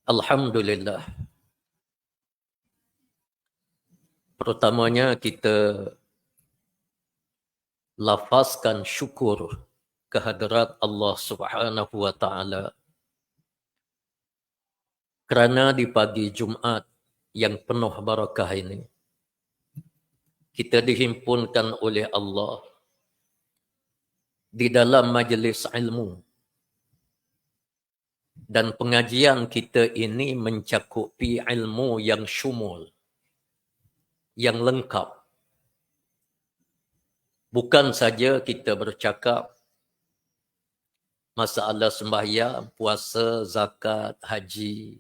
Alhamdulillah. Pertamanya kita lafazkan syukur kehadrat Allah Subhanahu wa taala kerana di pagi Jumaat yang penuh barakah ini kita dihimpunkan oleh Allah di dalam majlis ilmu, dan pengajian kita ini mencakupi ilmu yang syumul, yang lengkap. Bukan saja kita bercakap masalah sembahyang, puasa, zakat, haji,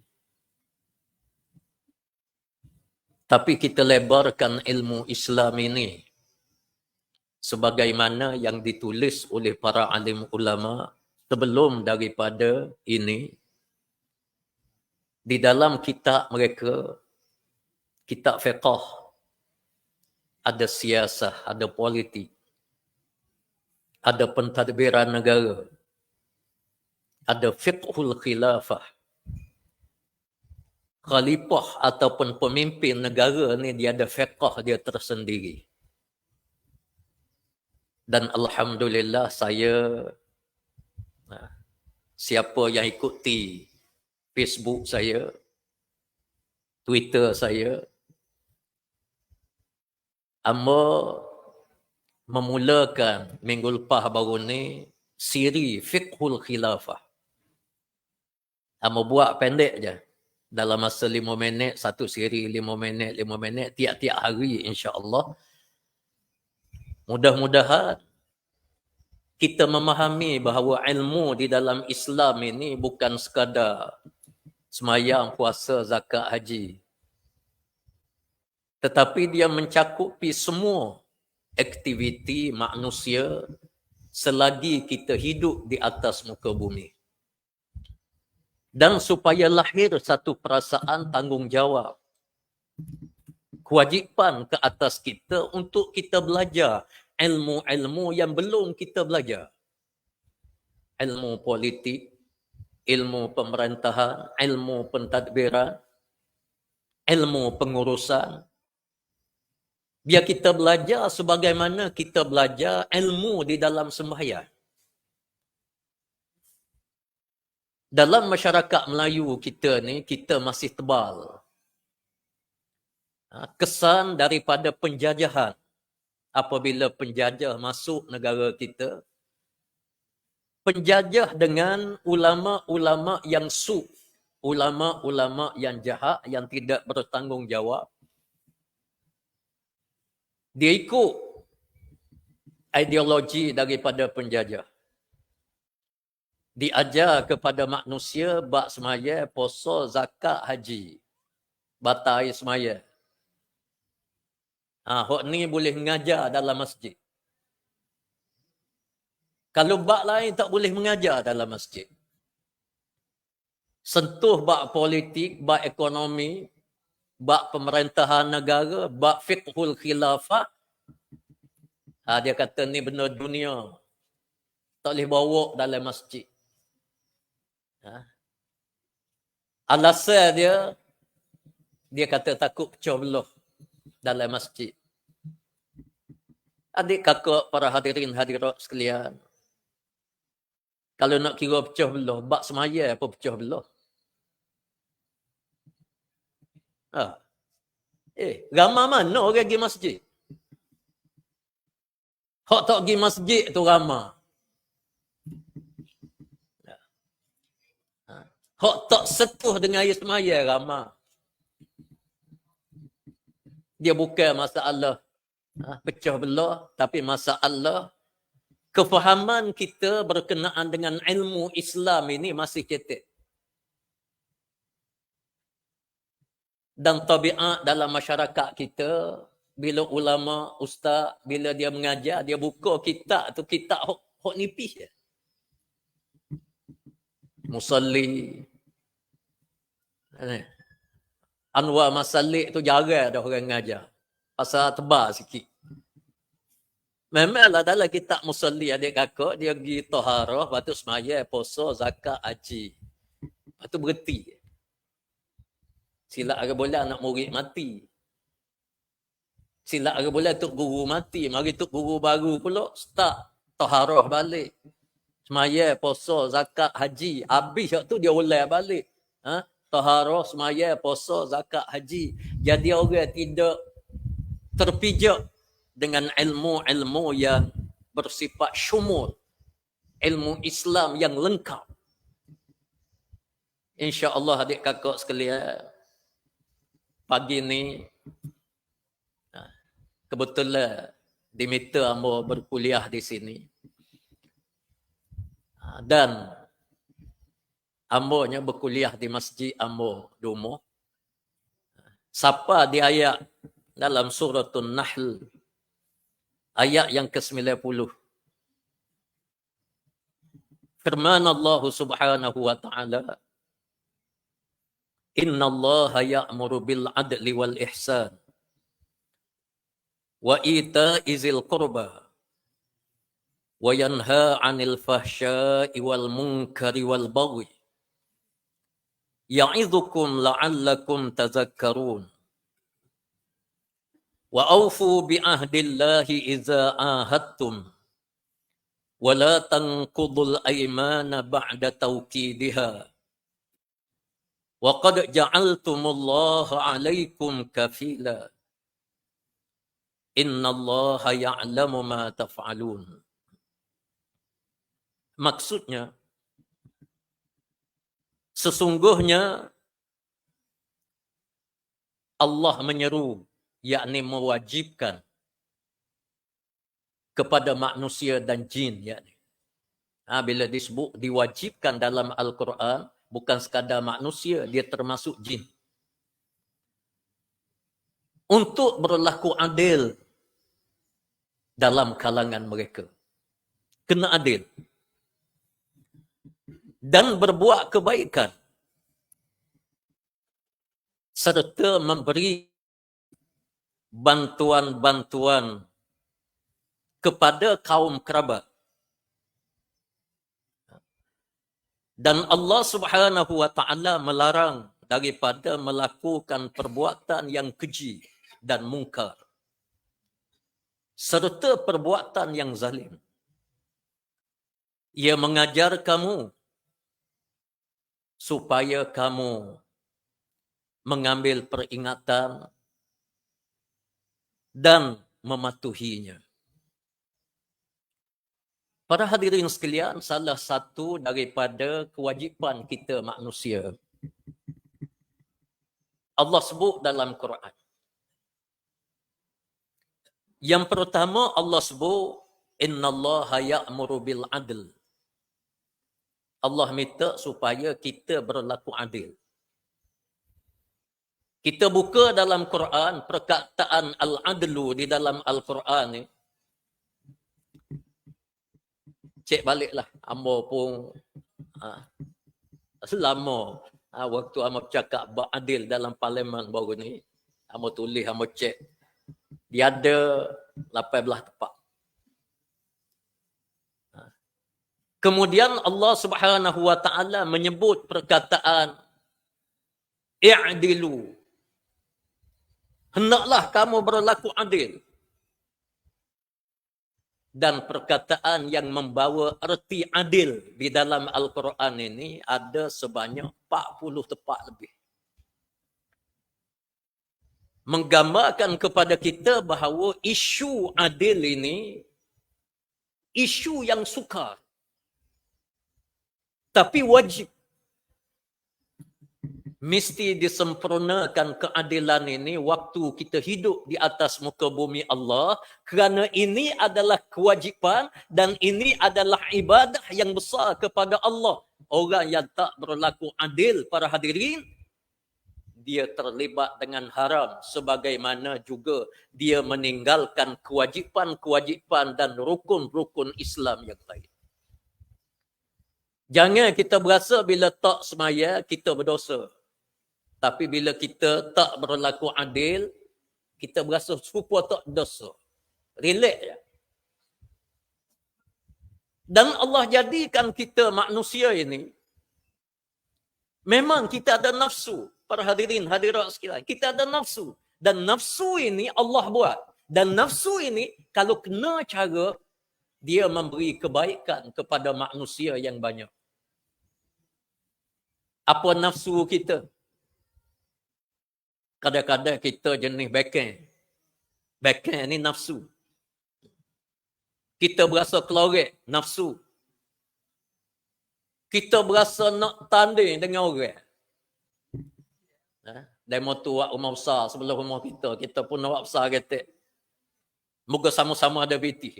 tapi kita lebarkan ilmu Islam ini sebagaimana yang ditulis oleh para alim ulama sebelum daripada ini di dalam kitab mereka, kitab fiqh, ada siasah, ada politik, ada pentadbiran negara, ada fiqhul khilafah. Khalifah ataupun pemimpin negara ni dia ada fiqh dia tersendiri. Dan alhamdulillah saya, siapa yang ikuti Facebook saya, Twitter saya, Amba memulakan minggu lepas baru ni siri Fiqhul Khilafah. Amba buat pendek je. Dalam masa 5 minit, satu siri 5 minit, tiap-tiap hari insya-Allah. Mudah-mudahan kita memahami bahawa ilmu di dalam Islam ini bukan sekadar sembahyang, puasa, zakat, haji. Tetapi dia mencakupi semua aktiviti manusia selagi kita hidup di atas muka bumi. Dan supaya lahir satu perasaan tanggungjawab, kewajipan ke atas kita untuk kita belajar ilmu-ilmu yang belum kita belajar. Ilmu politik, ilmu pemerintahan, ilmu pentadbiran, ilmu pengurusan. Biar kita belajar sebagaimana kita belajar ilmu di dalam sembahyang. Dalam masyarakat Melayu kita ni, kita masih tebal kesan daripada penjajahan. Apabila penjajah masuk negara kita, penjajah dengan ulama-ulama yang su, ulama-ulama yang jahat, yang tidak bertanggungjawab. Dia ikut ideologi daripada penjajah. Diajar kepada manusia bab semaya, puasa, zakat, haji. Batal semaya. Hak ni boleh mengajar dalam masjid. Kalau bab lain tak boleh mengajar dalam masjid. Sentuh bab politik, bab ekonomi, bab pemerintahan negara, bab fiqhul khilafah. Dia kata ni benda dunia. Tak boleh bawa dalam masjid. Alasan dia kata takut pecah belah dalam masjid. Adik kakak para hadirin hadirat sekalian, kalau nak kira pecah belah, bab semaya apa pecah belah? Ramai mana orang pergi masjid? Hak tak pergi masjid tu ramai. Hak tak setuh dengan air semaya ramai. Dia bukan masalah pecah belah, tapi masalah kefahaman kita berkenaan dengan ilmu Islam ini masih cetek. Dan tabiat dalam masyarakat kita, bila ulama, ustaz, bila dia mengajar, dia buka kitab tu, kitab hok nipis je. Musalli. Anwar Masalik tu jarang dah orang mengajar. Pasal tebal sikit. Memanglah dalam kitab Musalli adik kakak, dia pergi taharah, lepas tu semaya, puasa, zakat, haji. Lepas tu berhenti. Silap hari bulan anak murid mati. Silap hari bulan tok guru mati. Mari tok guru baru pula start taharah balik. Semaya, puasa, zakat, haji. Habis tu dia ulang balik. Taharah, semaya, puasa, zakat, haji. Jadi orang tidak terpijak dengan ilmu-ilmu yang bersifat syumul. Ilmu Islam yang lengkap. InsyaAllah adik kakak sekalian, pagi ni kebetulan diminta hamba berkuliah di sini. Dan hambanya berkuliah di masjid hamba Dumo. Siapa di ayat dalam suratul Nahl, ayat yang ke-90. Firman Allah Subhanahu wa taala, Inna Allah ya'muru bil adli wal ihsan wa ita'i zil qurba wa yanha 'anil fahsya'i wal munkari wal baghi ya'idzukum la'allakum tadhakkarun wa awfu bi ahdillahi idza ahadtum wa la tanqudul aymana ba'da tawkidiha wa qad ja'altumullaha 'alaikum kafila innallaha ya'lamu ma taf'alun. Maksudnya, sesungguhnya Allah menyeru, yakni mewajibkan kepada manusia dan jin. Yakni. Bila disebut diwajibkan dalam Al-Quran, bukan sekadar manusia, dia termasuk jin. Untuk berlaku adil dalam kalangan mereka. Kena adil. Dan berbuat kebaikan. Serta memberi bantuan-bantuan kepada kaum kerabat. Dan Allah Subhanahu wa taala melarang daripada melakukan perbuatan yang keji dan mungkar. Serta perbuatan yang zalim. Ia mengajar kamu supaya kamu mengambil peringatan dan mematuhinya. Para hadirin sekalian, salah satu daripada kewajipan kita manusia, Allah sebut dalam Quran. Yang pertama Allah sebut, innallaha ya'muru bil adl. Allah minta supaya kita berlaku adil. Kita buka dalam Quran, perkataan al-adlu di dalam Al-Quran ni. Cek baliklah, hamba pun selama waktu hamba bercakap beradil dalam parlimen baru ni, hamba tulis, hamba cek. Dia ada 18 tempat. Kemudian Allah Subhanahu wa taala menyebut perkataan i'dilu. Hendaklah kamu berlaku adil. Dan perkataan yang membawa erti adil di dalam Al-Quran ini ada sebanyak 40 tempat lebih. Menggambarkan kepada kita bahawa isu adil ini isu yang sukar. Tapi wajib. Mesti disempurnakan keadilan ini waktu kita hidup di atas muka bumi Allah, kerana ini adalah kewajipan dan ini adalah ibadah yang besar kepada Allah. Orang yang tak berlaku adil, para hadirin, dia terlibat dengan haram, sebagaimana juga dia meninggalkan kewajipan-kewajipan dan rukun-rukun Islam yang lain. Jangan kita berasa bila tak semaya kita berdosa. Tapi bila kita tak berlaku adil, kita berasa serupa tak dosa. Relax je. Dan Allah jadikan kita manusia ini, memang kita ada nafsu. para hadirin hadirat sekalian, kita ada nafsu. Dan nafsu ini Allah buat. Dan nafsu ini kalau kena cara, dia memberi kebaikan kepada manusia yang banyak. Apa nafsu kita? Kadang-kadang kita jenis backhand. Backhand ni nafsu. Kita berasa kelorek, nafsu. Kita berasa nak tanding dengan orang. Demo tu buat rumah besar sebelum rumah kita. Kita pun nak buat besar kata. Moga sama-sama ada biti.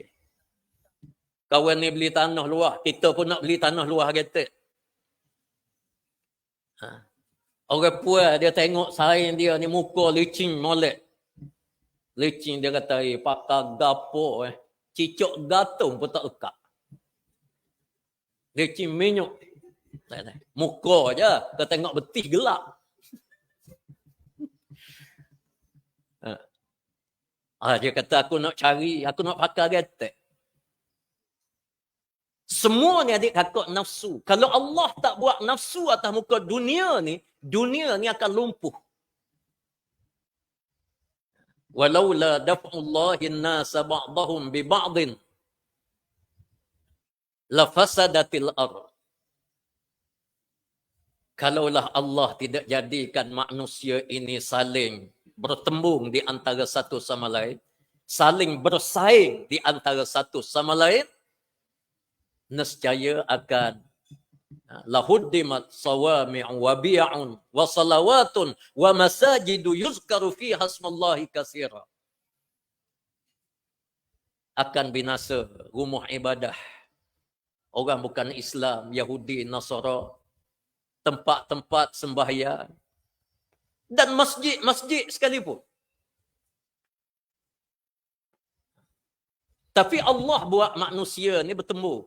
Kawan ni beli tanah luar. Kita pun nak beli tanah luar kata. Orang puas dia tengok saing dia ni muka licin molek. Licin dia kata, pakai gapo cicok gatung pun tak lekat. Licin minyak. Muka je, kau tengok betis gelap. Dia kata aku nak cari, aku nak pakai gatek. Semua ni adik kakak nafsu. Kalau Allah tak buat nafsu atas muka dunia ni akan lumpuh. Walaula daf'ullahi an-nasa ba'dahum bi ba'din la fasadatil ardh. Kalaulah Allah tidak jadikan manusia ini saling bertembung di antara satu sama lain, saling bersaing di antara satu sama lain, nescaya akan lahuddimat sawami'u wa bi'un wa salawatun wa masajidu yuzkaru fiha ismullahi katsira. Akan binasa rumah ibadah orang bukan Islam, Yahudi, Nasara, tempat-tempat sembahyang dan masjid-masjid sekalipun. Tapi Allah buat manusia ni bertemu.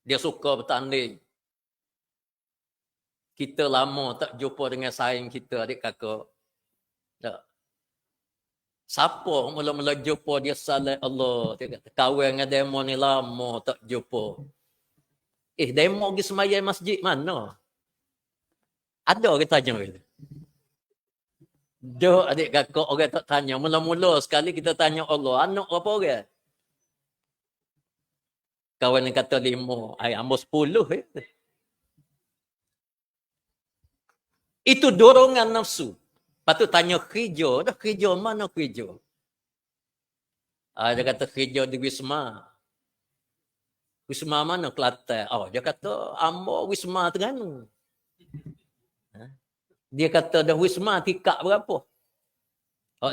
Dia suka bertanding. Kita lama tak jumpa dengan saing kita, adik kakak. Tak. Siapa mula-mula jumpa dia salat Allah. Dia kata, kawan dengan demo ni lama tak jumpa. Demo pergi semayang masjid mana? Ada orang tanya kita. Dah adik kakak orang tak tanya. Mula-mula sekali kita tanya Allah. Anak berapa orang? Kawan yang kata 5. Ambil 10. Itu dorongan nafsu. Lepas tu tanya kerja. Dah kerja mana kerja? Dia kata kerja di Wisma. Wisma mana? Kelantan. Dia kata ambil Wisma Terengganu. Dia kata dah Wisma tingkat berapa?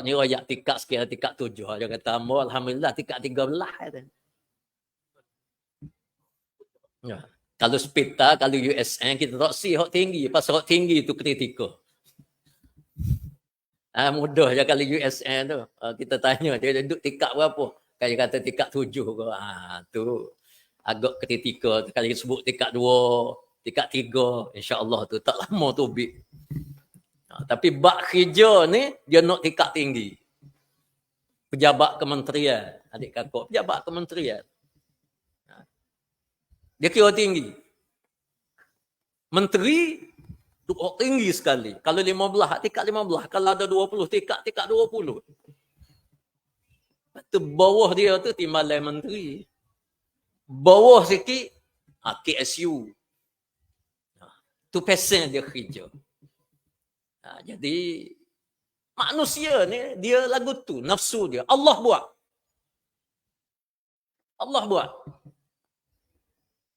Ni royak tingkat sekian, tingkat 7. Dia kata ambil alhamdulillah tingkat 13. Ya. Kalau hospital, kalau USN, kita tak si hak tinggi. Pasal hak tinggi tu kritikal. Mudah je kalau USN tu. Kita tanya, dia duduk tingkat berapa? Kalau dia kata tingkat 7. Tu agak kritikal. Kalau dia sebut tingkat 2, tingkat 3, insya-Allah tu tak lama tu big. Tapi bak kerja ni, dia nak tingkat tinggi. Pejabat kementerian. Adik kakak, pejabat kementerian. Dia kira tinggi. Menteri tinggi sekali. Kalau 15, tingkat 15. Kalau ada 20, tingkat 20. Lepas tu bawah dia tu timbalan menteri. Bawah sikit, KSU. Tu pesen dia kerja. Jadi, manusia ni, dia lagu tu. Nafsu dia. Allah buat. Allah buat.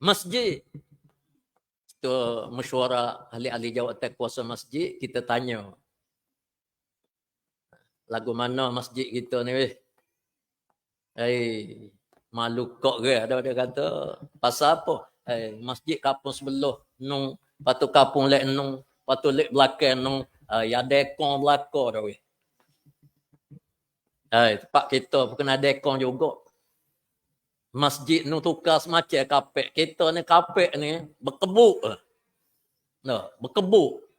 Masjid. Itu mesyuarat ahli-ahli jawatan kuasa masjid, kita tanya. Lagu mana masjid kita ni? Malu kok ke? Ada dia kata. Pasal apa? Masjid kapung sebelah. Nung. Patu kapung lek nung. Patu lek belakang nung. Ya dekong belakang dah weh. Tempat kita pun kena dekong juga. Masjid nu tukar semacam kapek. Kita ni kapek ni berkebuk. Berkebuk.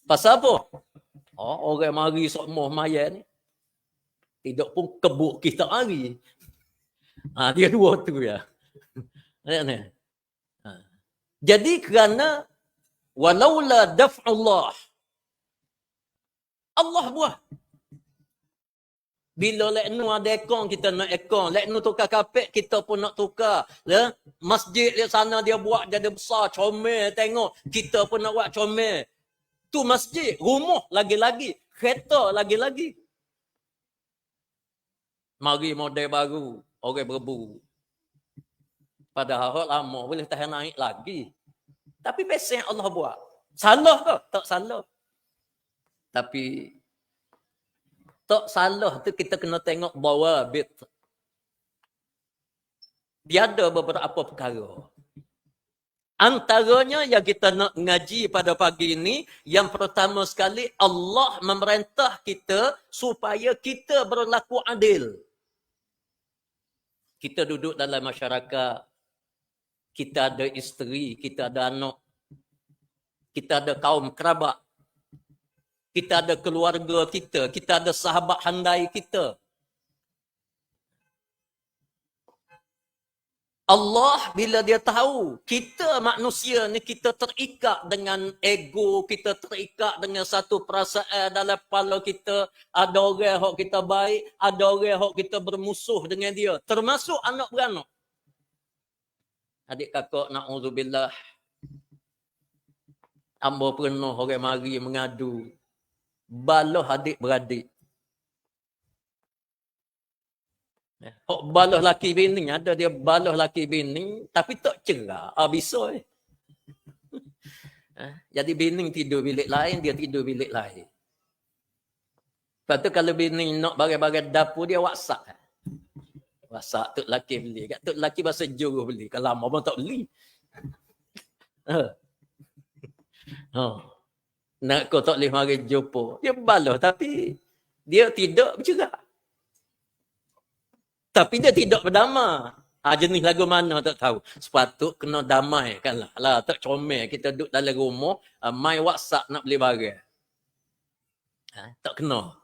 Pasal apa? Orang mari semua mayat ni. Tidak pun kebuk kita hari. Dia dua tu ya. Jadi kerana Walaula daf'ullah. Allah buat. Bila leknu ada ekor, kita nak ekor. Leknu tukar kapek, kita pun nak tukar. Ya? Masjid di sana dia buat jadi besar, comel tengok. Kita pun nak buat comel. Tu masjid, rumah lagi-lagi. Kereta lagi-lagi. Mari model baru, orang berburu. Padahal lama boleh tahan naik lagi. Tapi best yang Allah buat. Salah ke? Tak salah. Tapi tak salah tu kita kena tengok bawa bit. Dia ada beberapa perkara. Antaranya yang kita nak ngaji pada pagi ini, yang pertama sekali Allah memerintah kita supaya kita berlaku adil. Kita duduk dalam masyarakat, kita ada isteri, kita ada anak, kita ada kaum kerabat, kita ada keluarga kita ada sahabat handai kita. Allah bila dia tahu kita manusia ni kita terikat dengan ego, kita terikat dengan satu perasaan dalam kepala kita. Ada orang yang kita baik, ada orang yang kita bermusuh dengan dia. Termasuk anak beranak. Adik kakak na'udzubillah. Amba pernah orang mari mengadu. Baloh adik beradik. Hok baloh laki bini, ada dia baloh laki bini, tapi tak cerah. Bisa Jadi bini tidur bilik lain, dia tidur bilik lain. Lepas tu kalau bini nak bagai-bagai dapur, dia WhatsApp. WhatsApp tu laki beli. Kat tu laki bahasa juruh beli. Kalau lama pun tak beli. Nak kau tak boleh mari jumpa. Dia baloh tapi dia tidak bercerah. Tapi dia tidak berdamai. Jenis lagu mana tak tahu. Sepatut kena damai kan lah. Lah tak comel kita duduk dalam rumah, main WhatsApp nak beli barang. Tak kena.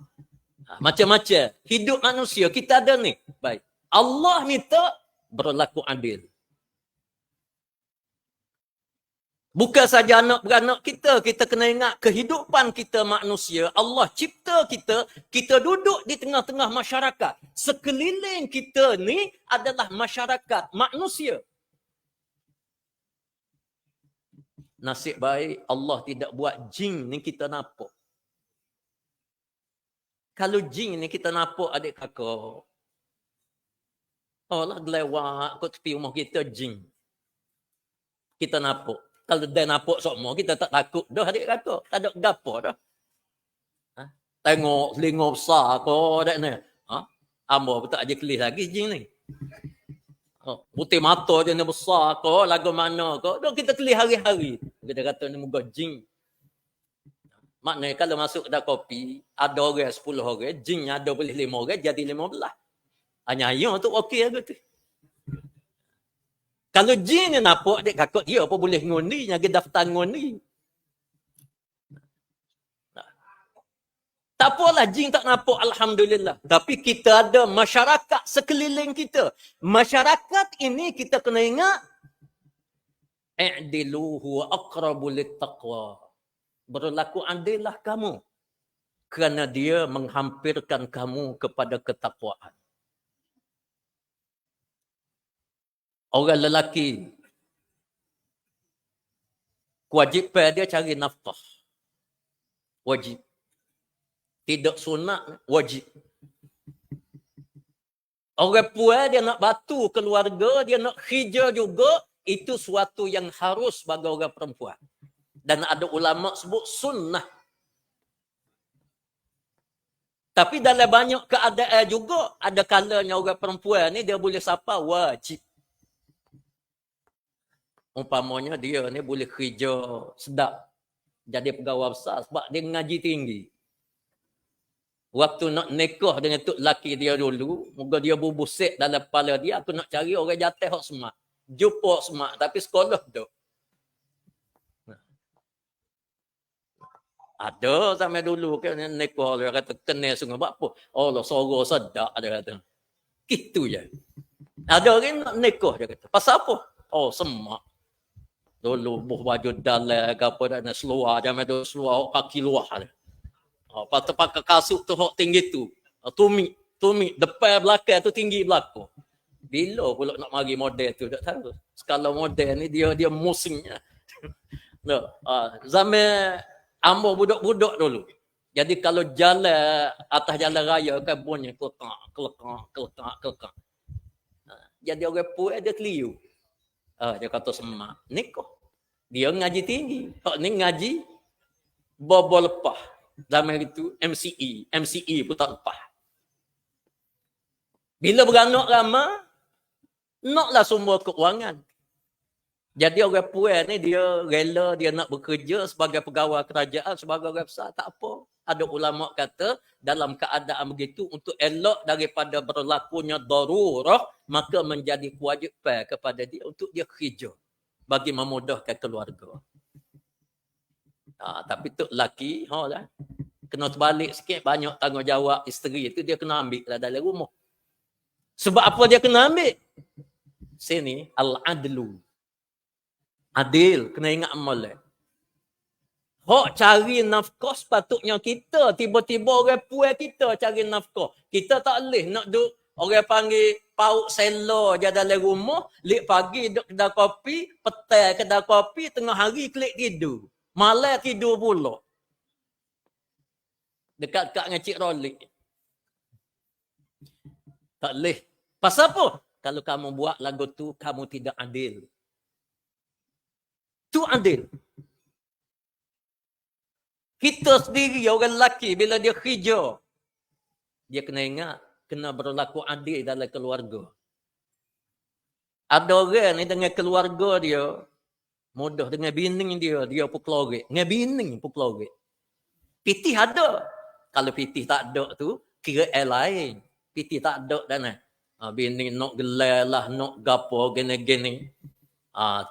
Macam-macam. Hidup manusia kita ada ni. Baik. Allah minta berlaku adil. Bukan saja anak beranak kita, kita kena ingat kehidupan kita manusia. Allah cipta kita, kita duduk di tengah-tengah masyarakat. Sekeliling kita ni adalah masyarakat manusia. Nasib baik Allah tidak buat jin ni kita nampak. Kalau jin ni kita nampak adik kakak, Allah gelewak kat tepi rumah kita jin. Kita nampak. Kalau dia nampak semua, kita tak takut dah adik kakak. Tak ada gapo dah. Tengok selingkuh besar kau dak ni. Amba pun tak aja kelih lagi jing ni. Putih mata dia ni besar kau, lagu mana kau. Dah kita kelih hari-hari. Kita kata ni muka jing. Maknanya kalau masuk kedai kopi, ada orang 10 orang, jing ada boleh 5 orang, jadi 15. Hanya ayah tu okey aku tu. Kalau jin ni nampak adik kakak dia apa boleh ngundi, nyagi daftar ngundi. Tak apalah jin tak nampak, alhamdulillah. Tapi kita ada masyarakat sekeliling kita. Masyarakat ini kita kena ingat, i'dilu huwa aqrabu littaqwa. Berlaku adillah kamu. Kerana dia menghampirkan kamu kepada ketakwaan. Orang lelaki, kewajipan dia cari nafkah. Wajib. Tidak sunat, wajib. Orang puan dia nak batu keluarga, dia nak kerja juga, itu suatu yang harus bagi orang perempuan. Dan ada ulama sebut sunnah. Tapi dalam banyak keadaan juga, ada kalanya orang perempuan ni dia boleh sapa wajib. Umpamanya dia ni boleh kerja sedap, jadi pegawai besar sebab dia ngaji tinggi. Waktu nak nikah dengan tok laki dia dulu, moga dia berbusik dalam kepala dia, aku nak cari orang jatah hok semak. Jumpa semak tapi sekolah tu. Ada sampai dulu kan nikah dia kata kenal sungai buat apa? Allah sorok sedap dia kata. Gitu je. Ada orang nak nikah dia kata. Pasal apa? Oh semak. Dulu buh baju dalam ke apa dah nak seluar, jangan ada seluar kaki luar. Lepas tu pakai kasut tu hok tinggi tu. Tumi depan belakang tu tinggi belakang. Bila pula nak mari model tu tak tahu. Skala model ni dia musimnya. No, zaman ambo budak-budak dulu. Jadi kalau jalan atas jalan raya kan bunyi kelekak. Jadi orang puas dia keliru. Dia kata semak. Ni kok. Dia ngaji tinggi. Hak ni ngaji bobol lepah. Zaman itu MCE pun tak lepas. Bila beranak ramai, naklah sumber keuangan. Jadi orang puan ni dia rela dia nak bekerja sebagai pegawai kerajaan, sebagai orang besar, tak apa. Ada ulama kata dalam keadaan begitu untuk elok daripada berlakunya darurah, maka menjadi kewajipan kepada dia untuk dia kerja bagi memudahkan keluarga. Tapi tu lelaki, lah, kena terbalik sikit, banyak tanggungjawab isteri itu dia kena ambil lah dalam rumah. Sebab apa dia kena ambil? Sini al-adlu. Adil, kena ingat molek. Hok cari nafkah sepatutnya kita, tiba-tiba orang puas kita cari nafkah. Kita tak boleh nak duk orang panggil pauk selo je dalam rumah, lik pagi duk kedai kopi, petang kedai kopi, tengah hari klik tidur. Malam tidur pula. Dekat-dekat dengan Cik Rolik. Tak boleh. Pasal apa? Kalau kamu buat lagu tu, kamu tidak adil. Tu adil. Kita sendiri orang lelaki bila dia kerja, dia kena ingat, kena berlaku adil dalam keluarga. Ada orang ni dengan keluarga dia, mudah dengan bini dia pun keluarga. Dengan bini pun keluarga. Pitih ada. Kalau pitih tak ada tu, kira lain. Pitih tak ada dah nah. Bini nak gelai lah, nak gapo, gini-gini.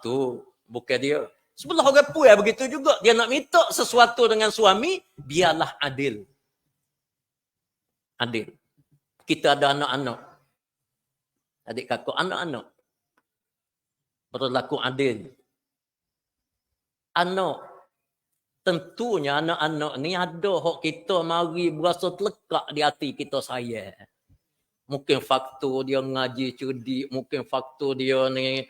Tu bukan dia. Sebelah orang puas begitu juga. Dia nak minta sesuatu dengan suami, biarlah adil. Adil. Kita ada anak-anak. Adik kakak anak-anak. Berlaku adil. Anak. Tentunya anak-anak ni ada hak kita mari berasa terlekat di hati kita sayang. Mungkin faktor dia ngaji cerdik, mungkin faktor dia ni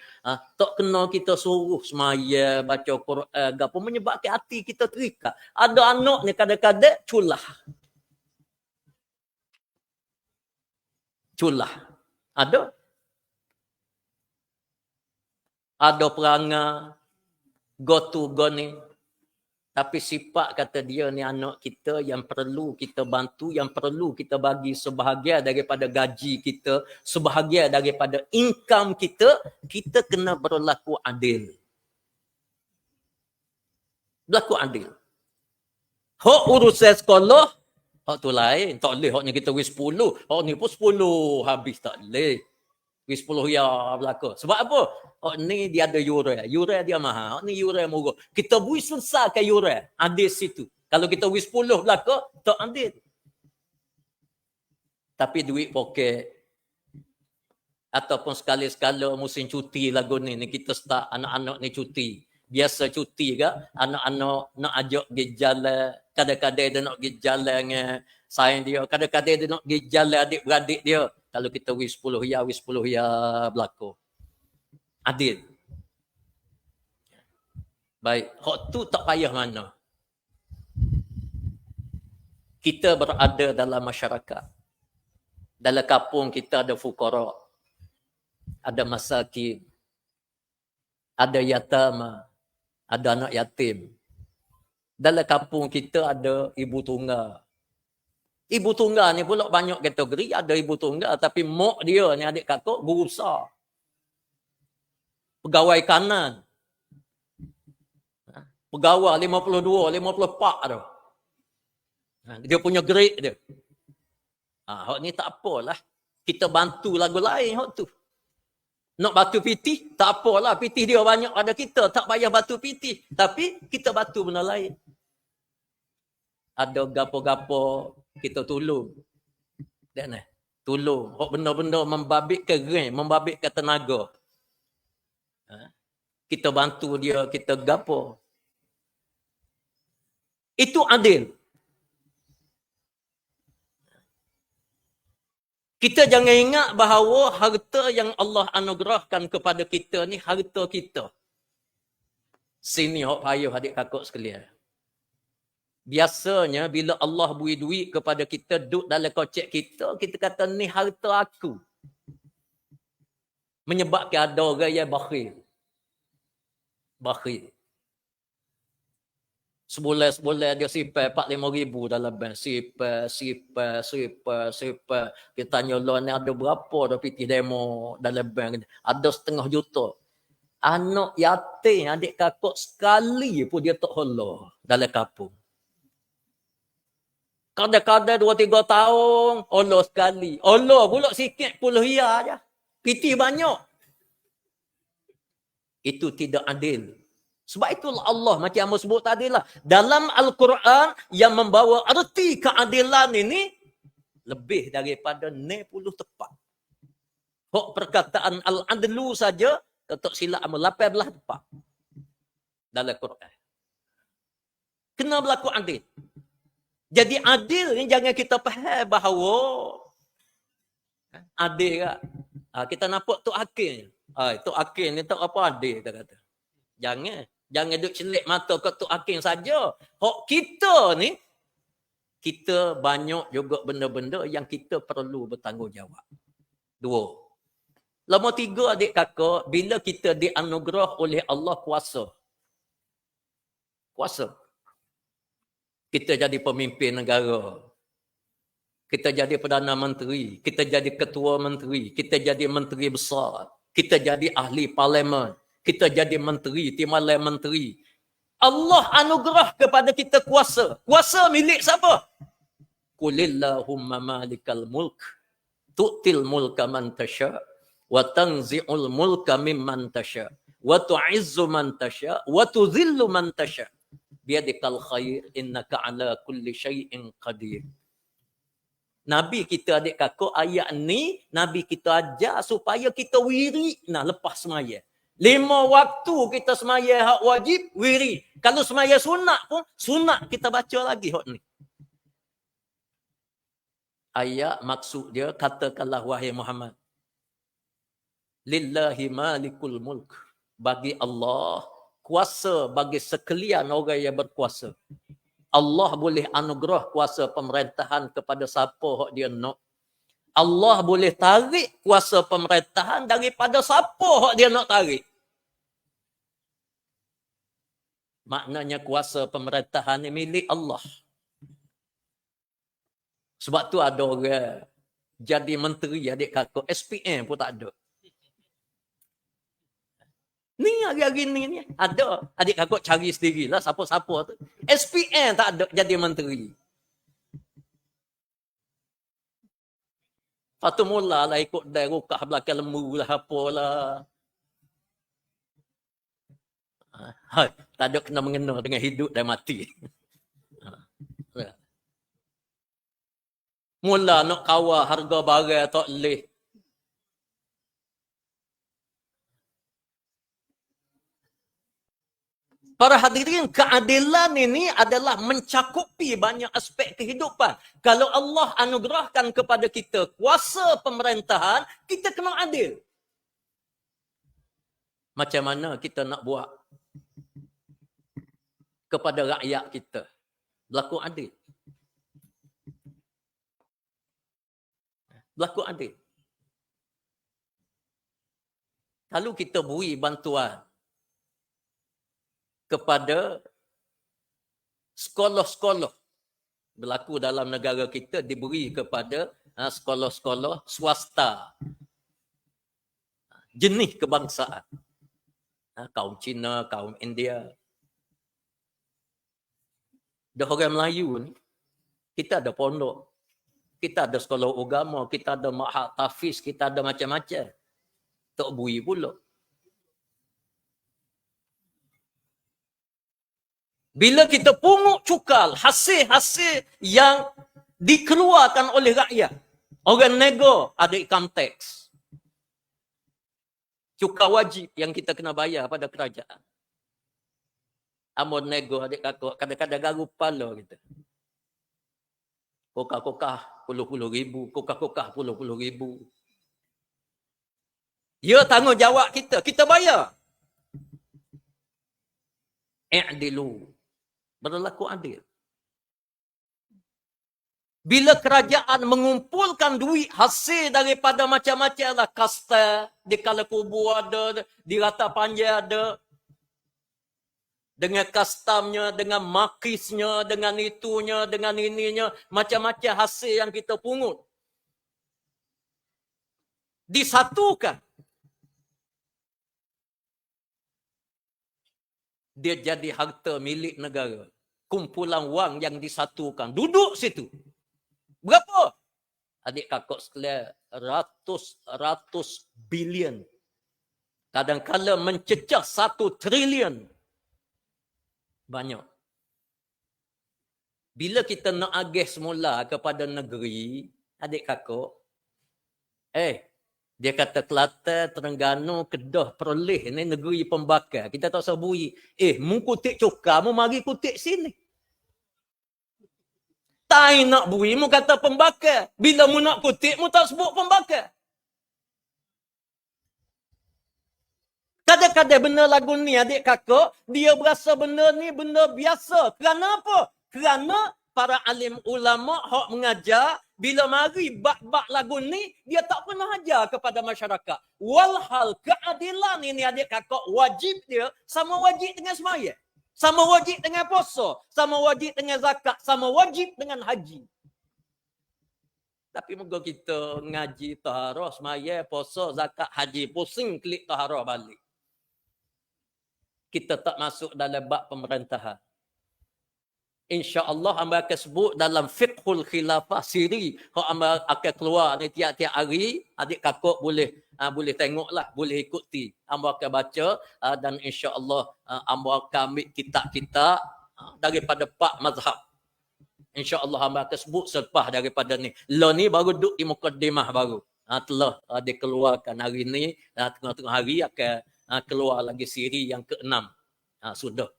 tak kena kita suruh semaya, baca Quran, apa menyebabkan hati kita terikat. Ada anak ni kadang-kadang culah. Ada perangai go to go ni. Tapi sifat kata dia ni anak kita yang perlu kita bantu, yang perlu kita bagi sebahagian daripada gaji kita, sebahagian daripada income kita, kita kena berlaku adil. Berlaku adil. Hak urusan sekolah, hak tu lain. Tak boleh haknya kita wis 10, hak ni pun 10 habis tak boleh. Wis 10 ya berlaku. Sebab apa? Hak ni dia ada yuran. Yuran dia mahal. Hak ni yuran murah. Kita bui susah ke yuran. Adil situ. Kalau kita wis 10 berlaku, tak adil. Tapi duit poket ataupun sekali-sekala musim cuti lagu ni kita start anak-anak ni cuti. Biasa cuti ke, anak-anak nak ajak pergi jalan, kadang-kadang dia nak pergi jalan dengan sayang dia, kadang-kadang dia nak pergi jalan adik-beradik dia. Kalau kita wis 10 ya berlaku. Adil. Baik, hak tu tak payah mana. Kita berada dalam masyarakat. Dalam kampung kita ada fuqara, ada masakin, ada yatama, ada anak yatim. Dalam kampung kita ada ibu tunggal. Ibu tunggal ni pula banyak kategori. Ada ibu tunggal tapi mak dia ni adik kakak guru besar. Pegawai kanan. Pegawai 52, 54 tu. Dia punya grade dia. Hak ni tak apalah. Kita bantu lagu lain hak tu. Nak batu pitih, tak apalah. Pitih dia banyak pada kita. Tak payah batu pitih. Tapi kita batu benda lain. Ada gapo-gapo kita tolong. Dan tolong. Hak benda-benda membabitkan rank, membabitkan tenaga. kita bantu dia, kita gapo. Itu adil. Kita jangan ingat bahawa harta yang Allah anugerahkan kepada kita ni harta kita. Sini hok payuh adik kakak sekalian. Biasanya bila Allah beri duit kepada kita duduk dalam kocek kita, kita kata ni harta aku. Menyebabkan ada orang yang bakhil. Bakhil. Sebulan dia simpan 4-5 ribu dalam bank. Simpan. Kita tanya Allah ni ada berapa dah pergi demo dalam bank. Ada 500 juta. Anak yatim adik kakak sekali pun dia tak hola dalam kampung. Kadang-kadang 2-3 tahun, hola sekali. Hola pula sikit puluh ya aja. Piti banyak. Itu tidak adil. Sebab itulah Allah macam yang sebut tadi lah. Dalam Al-Quran yang membawa arti keadilan ini lebih daripada 90 tepat. Hak perkataan Al-Adlu saja, ketuk silap 18 tepat. Dalam Quran. Kena berlaku adil. Jadi adil ni jangan kita faham bahawa adil tak? Kita nampak Tok Hakim. Tok Hakim ni tak apa adil kita kata. Jangan duk celik mata ke Tok Hakim saja. Hak kita ni, kita banyak juga benda-benda yang kita perlu bertanggungjawab. 2. Nombor 3 adik kakak, bila kita dianugerah oleh Allah kuasa. Kuasa. Kita jadi pemimpin negara. Kita jadi Perdana Menteri. Kita jadi Ketua Menteri. Kita jadi Menteri Besar. Kita jadi Ahli Parlimen. Kita jadi menteri, timbalan menteri. Allah anugerah kepada kita kuasa. Kuasa milik siapa? Qulillahumma malikal mulk. Tu'til mulka man tasha. Wa tanzi'ul mulka mimman tasha. Wa tu'izzu man tasha. Wa tuzillu man tasha. Biadikal khair. Innaka ala kulli syai'in qadir. Nabi kita adik kakak ayat ni, Nabi kita ajar supaya kita wiri lepas semaya. 5 waktu kita semaya hak wajib, wiri. Kalau semaya sunat pun, sunat kita baca lagi hak ni. Ayat maksud dia, katakanlah wahai Muhammad. Lillahi malikul mulk. Bagi Allah, kuasa bagi sekalian orang yang berkuasa. Allah boleh anugerah kuasa pemerintahan kepada siapa hak dia nak. Allah boleh tarik kuasa pemerintahan daripada siapa hak dia nak tarik. Maknanya kuasa pemerintahan ni milik Allah. Sebab tu ada orang jadi menteri adik kakak, SPM pun tak ada. Ni hari-hari ni ada. Adik kakak cari sendirilah siapa-siapa tu. SPM tak ada jadi menteri. Lepas tu mulalah ikut dari rukah belakang lembu lah, apalah. Tak ada kena mengena dengan hidup dan mati. Mula nak kawal harga barang tak boleh. Para hadirin, keadilan ini adalah mencakupi banyak aspek kehidupan. Kalau Allah anugerahkan kepada kita kuasa pemerintahan, kita kena adil. Macam mana kita nak buat kepada rakyat kita? Berlaku adil. Berlaku adil. Kalau kita beri bantuan kepada sekolah-sekolah berlaku dalam negara kita, diberi kepada sekolah-sekolah swasta jenis kebangsaan, kaum Cina, kaum India. Dah orang Melayu ni, kita ada pondok, kita ada sekolah agama, kita ada ma'had tahfiz, kita ada macam-macam. Tak beri pula. Bila kita pungut cukal hasil-hasil yang dikeluarkan oleh rakyat, orang nego ada income tax. Cukai wajib yang kita kena bayar pada kerajaan. Amun nego adik kakak, kadang-kadang garu kepala kita. Kokah-kokah puluh-puluh ribu, kokah-kokah puluh-puluh ribu. Ya tanggungjawab kita, kita bayar. I'dilu. Berlaku adil. Bila kerajaan mengumpulkan duit hasil daripada macam-macam lah kasta, di kala kubur ada, di rata panjang ada, dengan customnya, dengan markisnya, dengan itunya, dengan ininya, macam-macam hasil yang kita pungut. Disatukan. Dia jadi harta milik negara. Kumpulan wang yang disatukan. Duduk situ. Berapa? Adik kakak sekalian, ratus bilion. Kadang-kadang mencecah 1 trilion. Banyak. Bila kita nak agih semula kepada negeri, adik kakak, dia kata Kelantan, Terengganu, Kedah, Perlis, ni negeri pembakar. Kita tak sabui. Mu kutik cukar, mu mari kutik sini. Tak nak bui, mu kata pembakar. Bila mu nak kutik, mu tak sebut pembakar. Kadang-kadang benda lagu ni adik kakak, dia berasa benda ni benda biasa. Kerana apa? Kerana para alim ulama hak mengajar, bila mari bab-bab lagu ni, dia tak pernah ajar kepada masyarakat. Walhal keadilan ini adik kakak, wajib dia sama wajib dengan sembahyang. Sama wajib dengan puasa. Sama wajib dengan zakat. Sama wajib dengan haji. Tapi moga kita ngaji taharah, sembahyang, puasa, zakat, haji. Pusing klik taharah balik. Kita tak masuk dalam bab pemerintahan. InsyaAllah hamba akan sebut dalam fiqhul khilafah siri. Kalau hamba akan keluar ni tiap-tiap hari, adik kakak boleh tengoklah, boleh ikuti. Hamba akan baca dan insyaAllah hamba akan ambil kitab-kitab daripada 4 mazhab. InsyaAllah hamba akan sebut selepas daripada ni. Lo ni baru duduk di mukaddimah baru. Telah dikeluarkan hari ni, tengah-tengah hari akan keluar lagi siri yang ke-6. Sudah,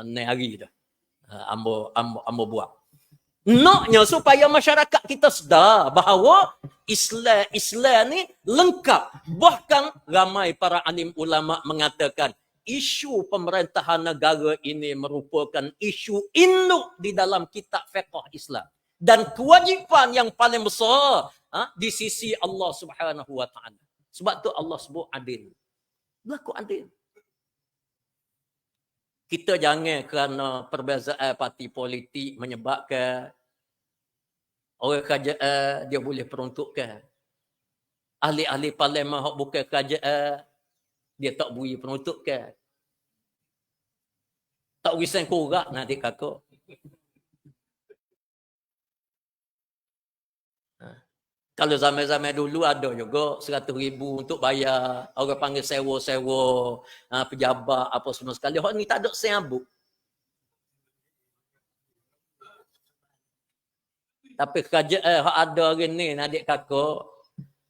ni hari dah. Ambo buat. Naknya supaya masyarakat kita sedar bahawa Islam ni lengkap. Bahkan ramai para alim ulama mengatakan isu pemerintahan negara ini merupakan isu induk di dalam kitab fiqh Islam. Dan kewajipan yang paling besar di sisi Allah Subhanahu wa taala. Sebab tu Allah sebut adil. Berlaku adil. Kita jangan kerana perbezaan parti politik menyebabkan orang kerajaan dia boleh peruntukkan. Ahli-ahli parlimen hak bukan kerajaan dia tak boleh peruntukkan. Tak wisan korak nanti kakak. Kalau zaman-zaman dulu ada juga 100,000 untuk bayar, orang panggil sewa-sewa, pejabat apa semua sekali. Hak ni tak ada seabuk. Tapi kerajaan hak ada hari ni adik kakak,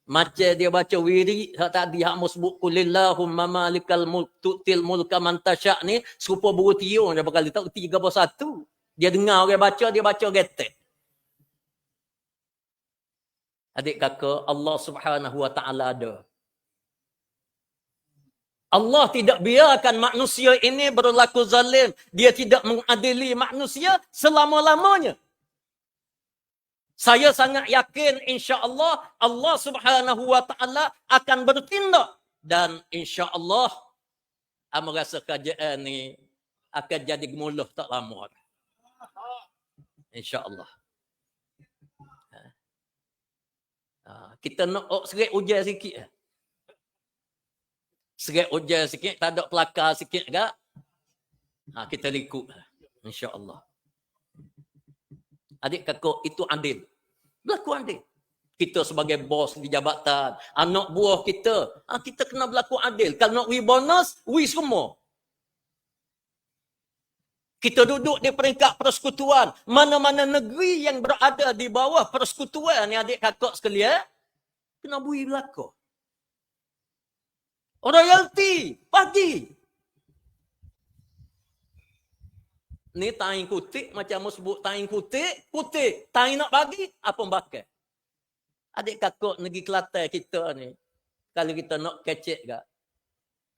macam dia baca wirid hak tadi hak musbuk kulillahumma malikal mulk tu'til mulka man tasya' ni serupa buru tiung dia bakal tak 31. Dia dengar orang baca, dia baca getek. Adik kakak, Allah Subhanahu wa taala ada. Allah tidak biarkan manusia ini berlaku zalim. Dia tidak mengadili manusia selama-lamanya. Saya sangat yakin insya-Allah Allah Subhanahu wa taala akan bertindak dan insya-Allah amba rasa kerajaan ni akan jadi gemuluh tak lama. Insya-Allah. Kita nak serik ujian sikit. Serik ujian sikit, tak ada pelakar sikit ke? Kita ikut. InsyaAllah. Adik kakak, itu adil. Berlaku adil. Kita sebagai bos di jabatan, anak buah kita, kita kena berlaku adil. Kalau nak bonus, semua. Kita duduk di peringkat persekutuan. Mana-mana negeri yang berada di bawah persekutuan ni adik kakak sekalian, kena bui berlaku. Royalty, bagi. Ni tain kutik, macam mu sebut tain kutik. Tain nak bagi, apa bakal? Adik kakak negeri Kelantan kita ni, kalau kita nak kecek ke,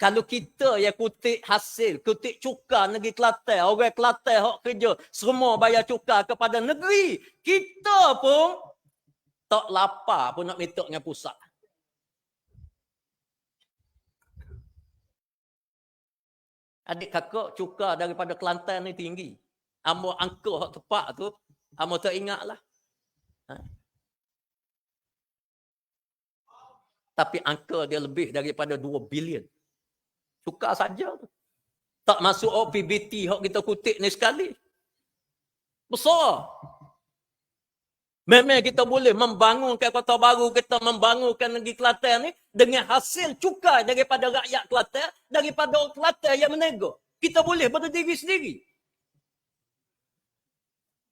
kalau kita yang kutik hasil, kutik cukai negeri Kelantan, orang Kelantan hak kerja, semua bayar cukai kepada negeri, kita pun tak lapar pun nak minta dengan pusat. Adik kakak cukai daripada Kelantan ni tinggi. Amo angka hak tepat tu, amo tak ingatlah. Tapi angka dia lebih daripada 2 bilion. Cukai saja tu. Tak masuk PBT hak kita kutip ni sekali. Besar. Memang kita boleh membangunkan kota baru, kita membangunkan negeri Kelantan ni dengan hasil cukai daripada rakyat Kelantan, daripada orang Kelantan yang menego. Kita boleh berdiri sendiri.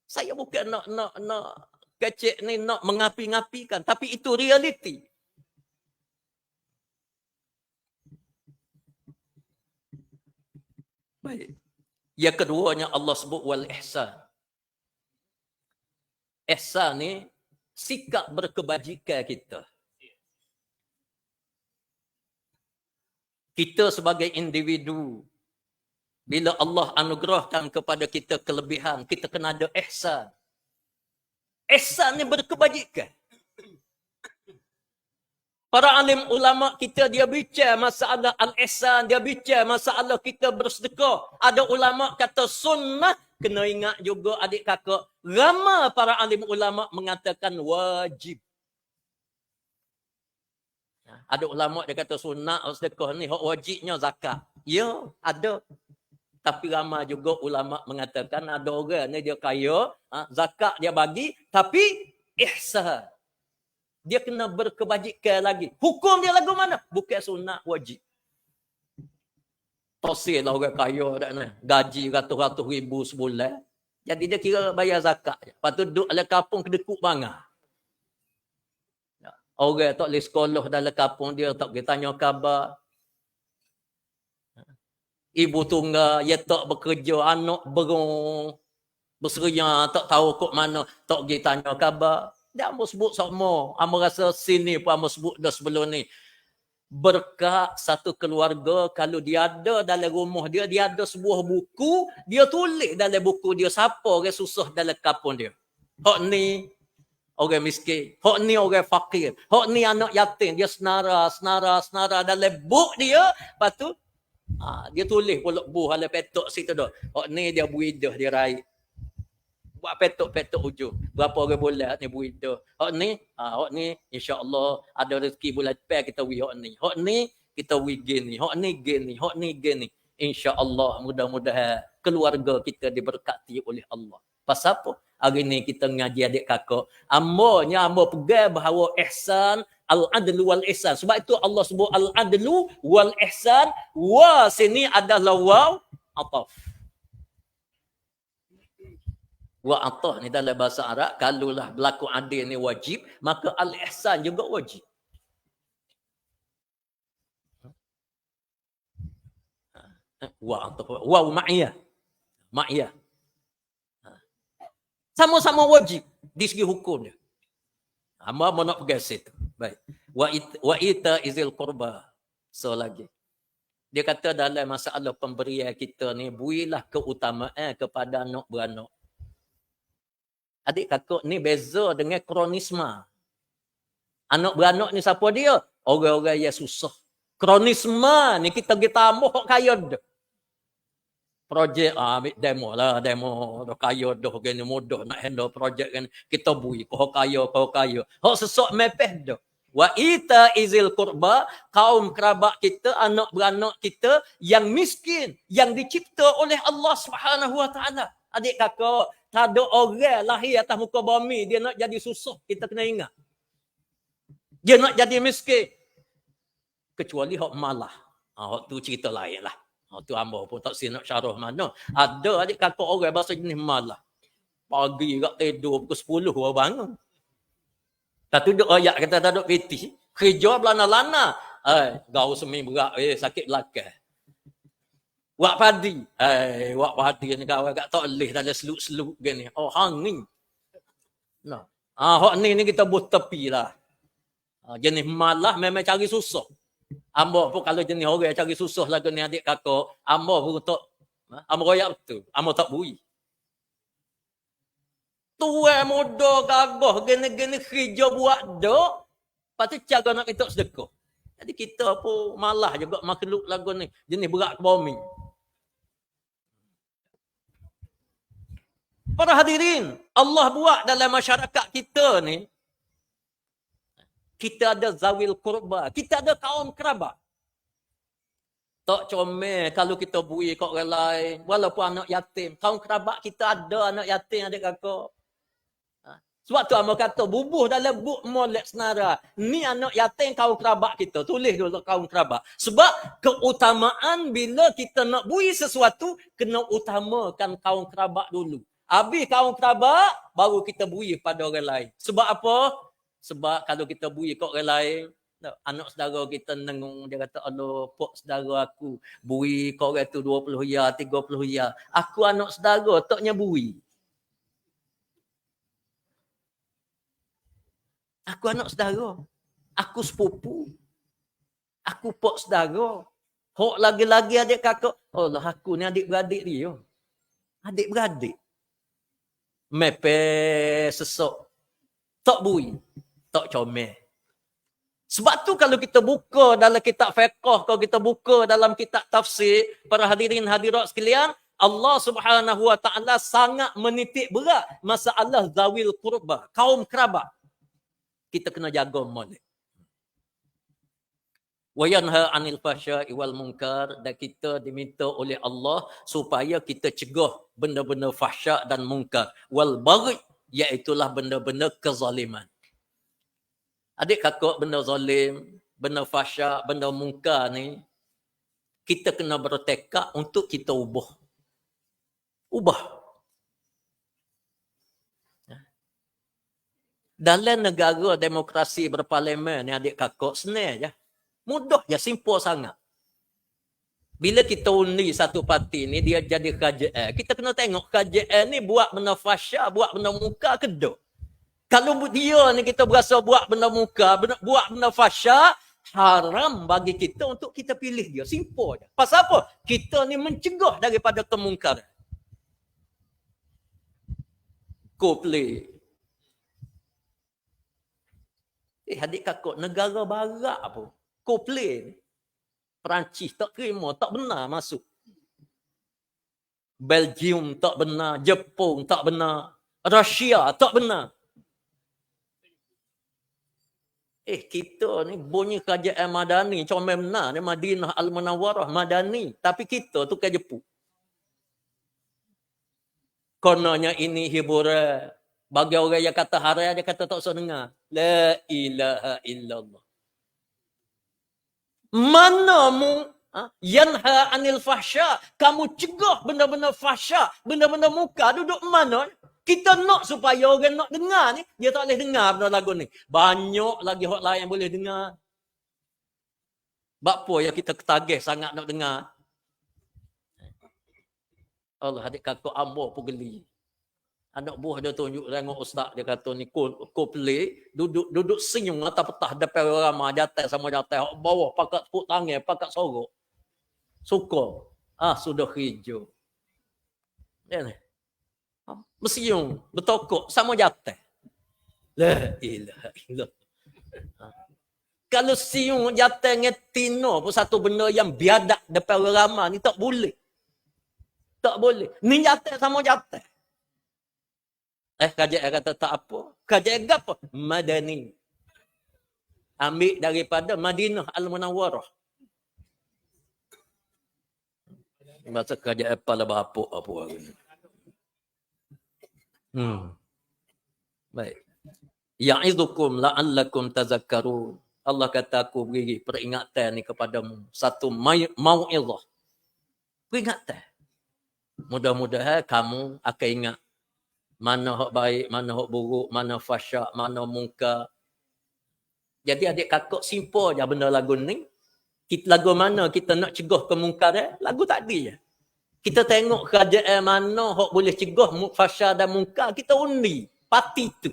Saya bukan nak kecek ni, nak mengapi-ngapikan, tapi itu realiti. Baik. Yang keduanya Allah sebut wal ihsan. Ihsan ni sikap berkebajikan kita. Kita sebagai individu, bila Allah anugerahkan kepada kita kelebihan, kita kena ada ihsan. Ihsan ni berkebajikan. Para alim ulama kita dia bincang masalah al-ihsan, dia bincang masalah kita bersedekah. Ada ulama kata sunnah, kena ingat juga adik kakak, ramai para alim ulama mengatakan wajib. Ada ulama dia kata sunnah sedekah ni hak wajibnya zakat. Ya, ada. Tapi ramai juga ulama mengatakan ada orang ni dia kaya, zakat dia bagi, tapi ihsan. Dia kena berkebajikan lagi. Hukum dia lagu mana? Bukan sunat, wajib. Tosil lah orang kaya dah ni. Gaji ratus-ratus ribu sebulan. Jadi dia kira bayar zakat. Lepas tu duduk dalam kampung kedekut bangar. Orang tak boleh sekolah dalam kampung dia, tak boleh tanya khabar. Ibu tunggal, dia tak bekerja, anak berong, berseriang, tak tahu kok mana, tak boleh tanya khabar. Dia amu sebut sama. Amu rasa sini pun amu sebut dah sebelum ni. Berkat satu keluarga, kalau dia ada dalam rumah dia, dia ada sebuah buku, dia tulis dalam buku dia siapa orang susah dalam kampung dia. Hak ni orang miskin. Hak ni orang fakir. Hak ni anak yatim. Dia senara dalam buku dia. Lepas tu, dia tulis pula buah dalam petok situ dah. Hak ni dia buidah, dia raih. Buat petok-petok hujung. Berapa orang bulan ni buidah. Hak ni insya-Allah ada rezeki bulan depan kita wi hak ni. Hak ni kita wi gini. Hak ni gini. Hak ni gini. Insya-Allah mudah-mudahan keluarga kita diberkati oleh Allah. Pasal apa? Hari ni kita ngaji adik kakak. Amo pegang bahawa ihsan, al-adlu wal ihsan. Sebab itu Allah sebut al-adlu wal ihsan. Wa sini adalah waw ataf. Wa atah ni dalam bahasa Arab, kalaulah berlaku adil ni wajib, maka al-ihsan juga wajib. Wa atah, wa ma'iyah. Ma'iyah. Sama-sama wajib di segi hukum dia. Hamba mau nak pegang situ. Baik. Wa ita izil qurba. So lagi. Dia kata dalam masalah pemberian kita ni, berilah keutamaan kepada anak beranak. Adik kakak ni beza dengan kronisma. Anak beranak ni siapa dia? Orang-orang yang susah. Kronisma ni kita tambah hak kaya dah. Projek ambil demo lah, demo dah kaya dah gini mudah nak handle projek kan. Kita bui kau kaya. Hak sesak mepeh dah. Wa ita izil qurba, kaum kerabat kita, anak beranak kita yang miskin, yang dicipta oleh Allah Subhanahu wa taala. Adik kakak, tak ada orang lahir atas muka bumi dia nak jadi susah, kita kena ingat. Dia nak jadi miskin. Kecuali hak malah. Hak tu cerita lain lah. Hak tu hamba pun tak nak syarah mana. Ada adik kakak orang bahasa jenis malah. Pagi kat tidur pukul 10 orang bangun. Tak tu duk ayat kata tak duk piti. Kerja belana-lana. Gau semi berat, sakit belakang. Wak padi. Wak padi ni kau agak tak leh dalam seluk-seluk gini. Oh, hangin. Nah. Hak ni kita buat tepi lah. Jenis malah memang cari susah. Ambo pun kalau jenis orang cari susah lagu ni adik kakak, ambo pun untuk ambo royak betul. Ambo tak bui. Tua muda gagah gini-gini kerja buat dak. Lepas tu cara nak minta sedekah. Jadi kita pun malah juga makhluk lagu ni. Jenis berat ke bumi. Para hadirin, Allah buat dalam masyarakat kita ni, kita ada zawil kurba, kita ada kaum kerabat. Tak comel kalau kita bui kat orang lain, walaupun anak yatim. Kaum kerabat kita ada anak yatim, adik kakak. Sebab tu Amo kata, bubuh dalam buk molek senara. Ni anak yatim kaum kerabat kita. Tulis dulu kaum kerabat. Sebab keutamaan bila kita nak bui sesuatu, kena utamakan kaum kerabat dulu. Habis kaum kerabat, baru kita bui pada orang lain. Sebab apa? Sebab kalau kita bui kat orang lain, anak saudara kita nengung, dia kata, Allah, pok saudara aku, bui kat orang tu 20 ya, 30 ya. Aku anak saudara, taknya bui. Aku anak saudara. Aku sepupu. Aku pok saudara. Hok lagi-lagi adik kakak. Allah, aku ni adik-beradik dia. Adik-beradik. Mepe sesok. Tak bui. Tak comel. Sebab tu kalau kita buka dalam kitab fiqh, kalau kita buka dalam kitab tafsir, para hadirin hadirat sekalian, Allah Subhanahu Wa Taala sangat menitik berat masalah zawil qurba, kaum kerabat. Kita kena jaga molek. Wa yanha 'anil fahsya'i wal munkar, dan kita diminta oleh Allah supaya kita cegah benda-benda fahsyak dan munkar. Wal baghi, iaitulah benda-benda kezaliman. Adik kakak, benda zalim, benda fahsyak, benda munkar ni, kita kena bertekad untuk kita ubah. Ubah. Dalam negara demokrasi berparlimen ni adik kakak, senang je. Mudah je, simple sangat. Bila kita undi satu parti ni, dia jadi kerajaan. Kita kena tengok kerajaan ni buat benda fahsyak, buat benda munkar ke tak. Kalau dia ni kita berasa buat benda muka, buat benda fahsyak, haram bagi kita untuk kita pilih dia. Simple je. Pasal apa? Kita ni mencegah daripada kemungkaran. Coldplay. Adik kakak, negara barat pun. Coldplay. Perancis tak terima, tak benar masuk. Belgium tak benar, Jepun tak benar, Rusia tak benar. Kita ni bunyi kerajaan Madani, comel benar ni, Madinah Al-Munawwarah Madani, tapi kita tu kan Jepun. Kononnya ini hiburan. Bagi orang yang kata haram, dia kata tak usah dengar. La ilaha illallah. Manamu yanha 'anil fahsya, kamu cegah benda-benda fahsya, benda-benda muka, duduk mana? Kita nak supaya orang nak dengar ni, dia tak boleh dengar benda lagu ni. Banyak lagi hak lain yang boleh dengar. Bapa yang kita ketagih sangat nak dengar. Allah, adik kakak ambo pun geli. Anak buah dia tunjuk tengok ustaz, dia kata ni Coldplay, duduk senyum atas petah depan orang ramai, jatuh sama jatuh, bawah pakat tepuk tangan, pakat sorok. Suka. Sudah hijau. Ya ni. Mesyung, bertokok, sama jatuh. La ilaha illallah. Kalau siung jatuh dengan tino pun satu benda yang biadab depan orang ramai ni tak boleh. Tak boleh. Ni jatuh sama jatuh. Kerajaan kata tak apa. Kerajaan apa? Madani. Ambil daripada Madinah Al-Munawwarah. Masa kerajaan apa lah apa hari ni. Baik. Ya'idukum la'allakum tazakkarun. Allah kata aku beri peringatan ni kepadamu. Satu mau'izah. Peringatan. Mudah-mudahan kamu akan ingat mana hak baik, mana hak buruk, mana fahsyak, mana munkar. Jadi adik kakak simple je benda lagu ni. Lagu mana kita nak cegah kemungkaran? Lagu tadi je. Kita tengok kerajaan mana hok boleh cegah fahsyah dan mungkar, kita undi parti tu.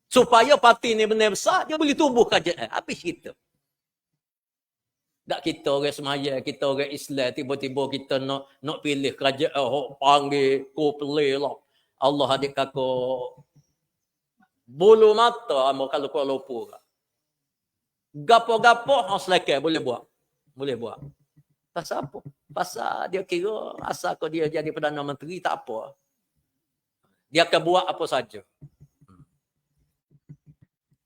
Supaya parti ni benar besar, dia boleh tubuh kerajaan. Habis kita. Tak kita orang semaya, kita orang Islam, tiba-tiba kita nak pilih kerajaan hok panggil, ko pelih lah. Allah adik kakak bulu mata amo kalau Kuala Lumpur. Gapo-gapo selekai boleh buat. Boleh buat. Pasal apa? Pasal dia kira asal kau dia jadi Perdana Menteri tak apa. Dia akan buat apa saja.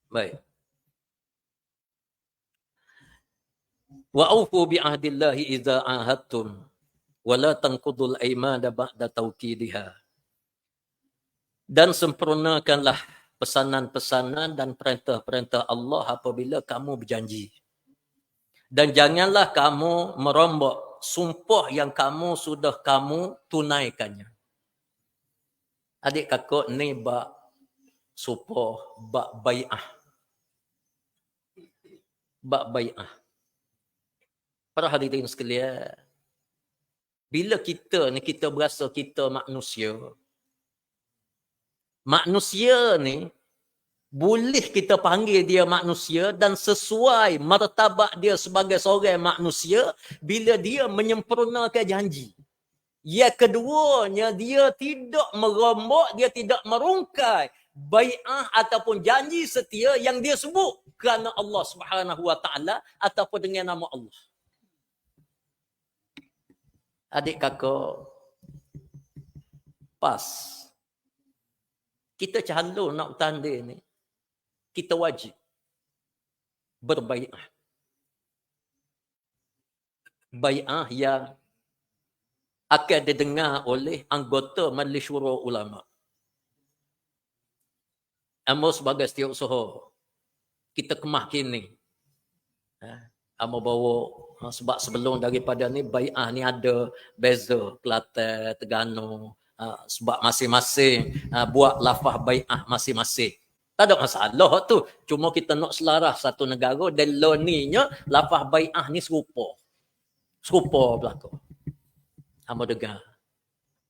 Baik. Wa aufu bi ahdillahi idza ahadtum wa la tanqudul aymana ba'da tawkidiha. Dan sempurnakanlah pesanan-pesanan dan perintah-perintah Allah apabila kamu berjanji. Dan janganlah kamu merombak sumpah yang kamu sudah kamu tunaikannya. Adik kakak ni bak sumpah, bak bai'ah. Bak bai'ah. Para hadirin sekalian, bila kita berasa kita manusia, manusia ni boleh kita panggil dia manusia dan sesuai martabat dia sebagai seorang manusia bila dia menyempurnakan janji. Yang keduanya, dia tidak merombak, dia tidak merungkai bai'ah ataupun janji setia yang dia sebut kerana Allah Subhanahu Wa Taala ataupun dengan nama Allah. Adik kakak, pas kita calon nak tanda ni, kita wajib berbai'ah. Bai'ah yang akan didengar oleh anggota Majlis Syura Ulama. Amo sebagai setiausaha, kita kemah kini. Amo bawa, sebab sebelum daripada ni, bai'ah ni ada beza Kelantan, Terengganu, sebab masing-masing buat lafaz bai'ah masing-masing. Tak ada masalah tu. Cuma kita nak selaras satu negara dan loninya lafaz bai'ah ni serupa. Serupa berlaku. Hamba dengar.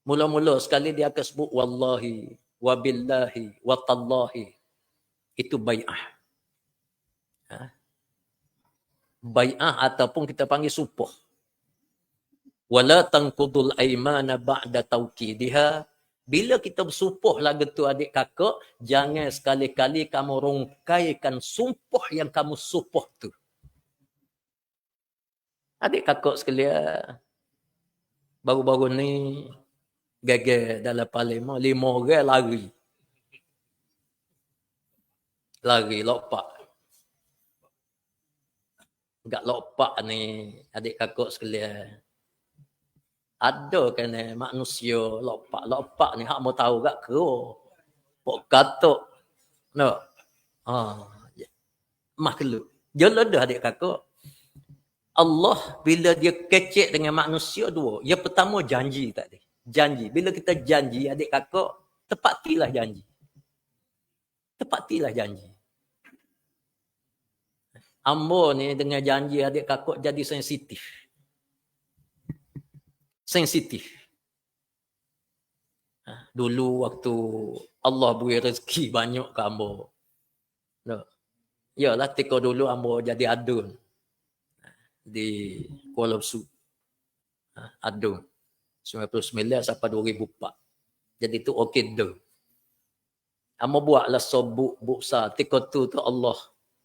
Mula-mula sekali dia akan sebut wallahi, wabillahi, watallahi. Itu bai'ah. Bai'ah ataupun kita panggil sumpah. Wala tanqudul aymana ba'da tawkidiha. Bila kita bersumpah lagu tu adik kakak, jangan sekali-kali kamu rungkaikan sumpah yang kamu sumpah tu. Adik kakak sekalian, baru-baru ni gagal dalam parlimen, 5 orang lari. Lari, lompat. Enggak lompat ni adik kakak sekalian. Ada kan manusia lompat ni hak mau tahu gak kero. Pok katok. No. Makhluk. Jelas dah adik kakak. Allah bila dia kecek dengan manusia dua. Yang pertama janji tadi. Janji. Bila kita janji adik kakak, tepatilah janji. Tepatilah janji. Ambo ni dengan janji adik kakak jadi sensitif. Sensitif. Dulu waktu Allah beri rezeki banyak ke ambo. No. Yalah ketika dulu ambo jadi adun di Kuala Lumpur. Adun. 99 sampai 2004. Jadi tu okey dah. Ambo buatlah sobuk buksa. Ketika tu Allah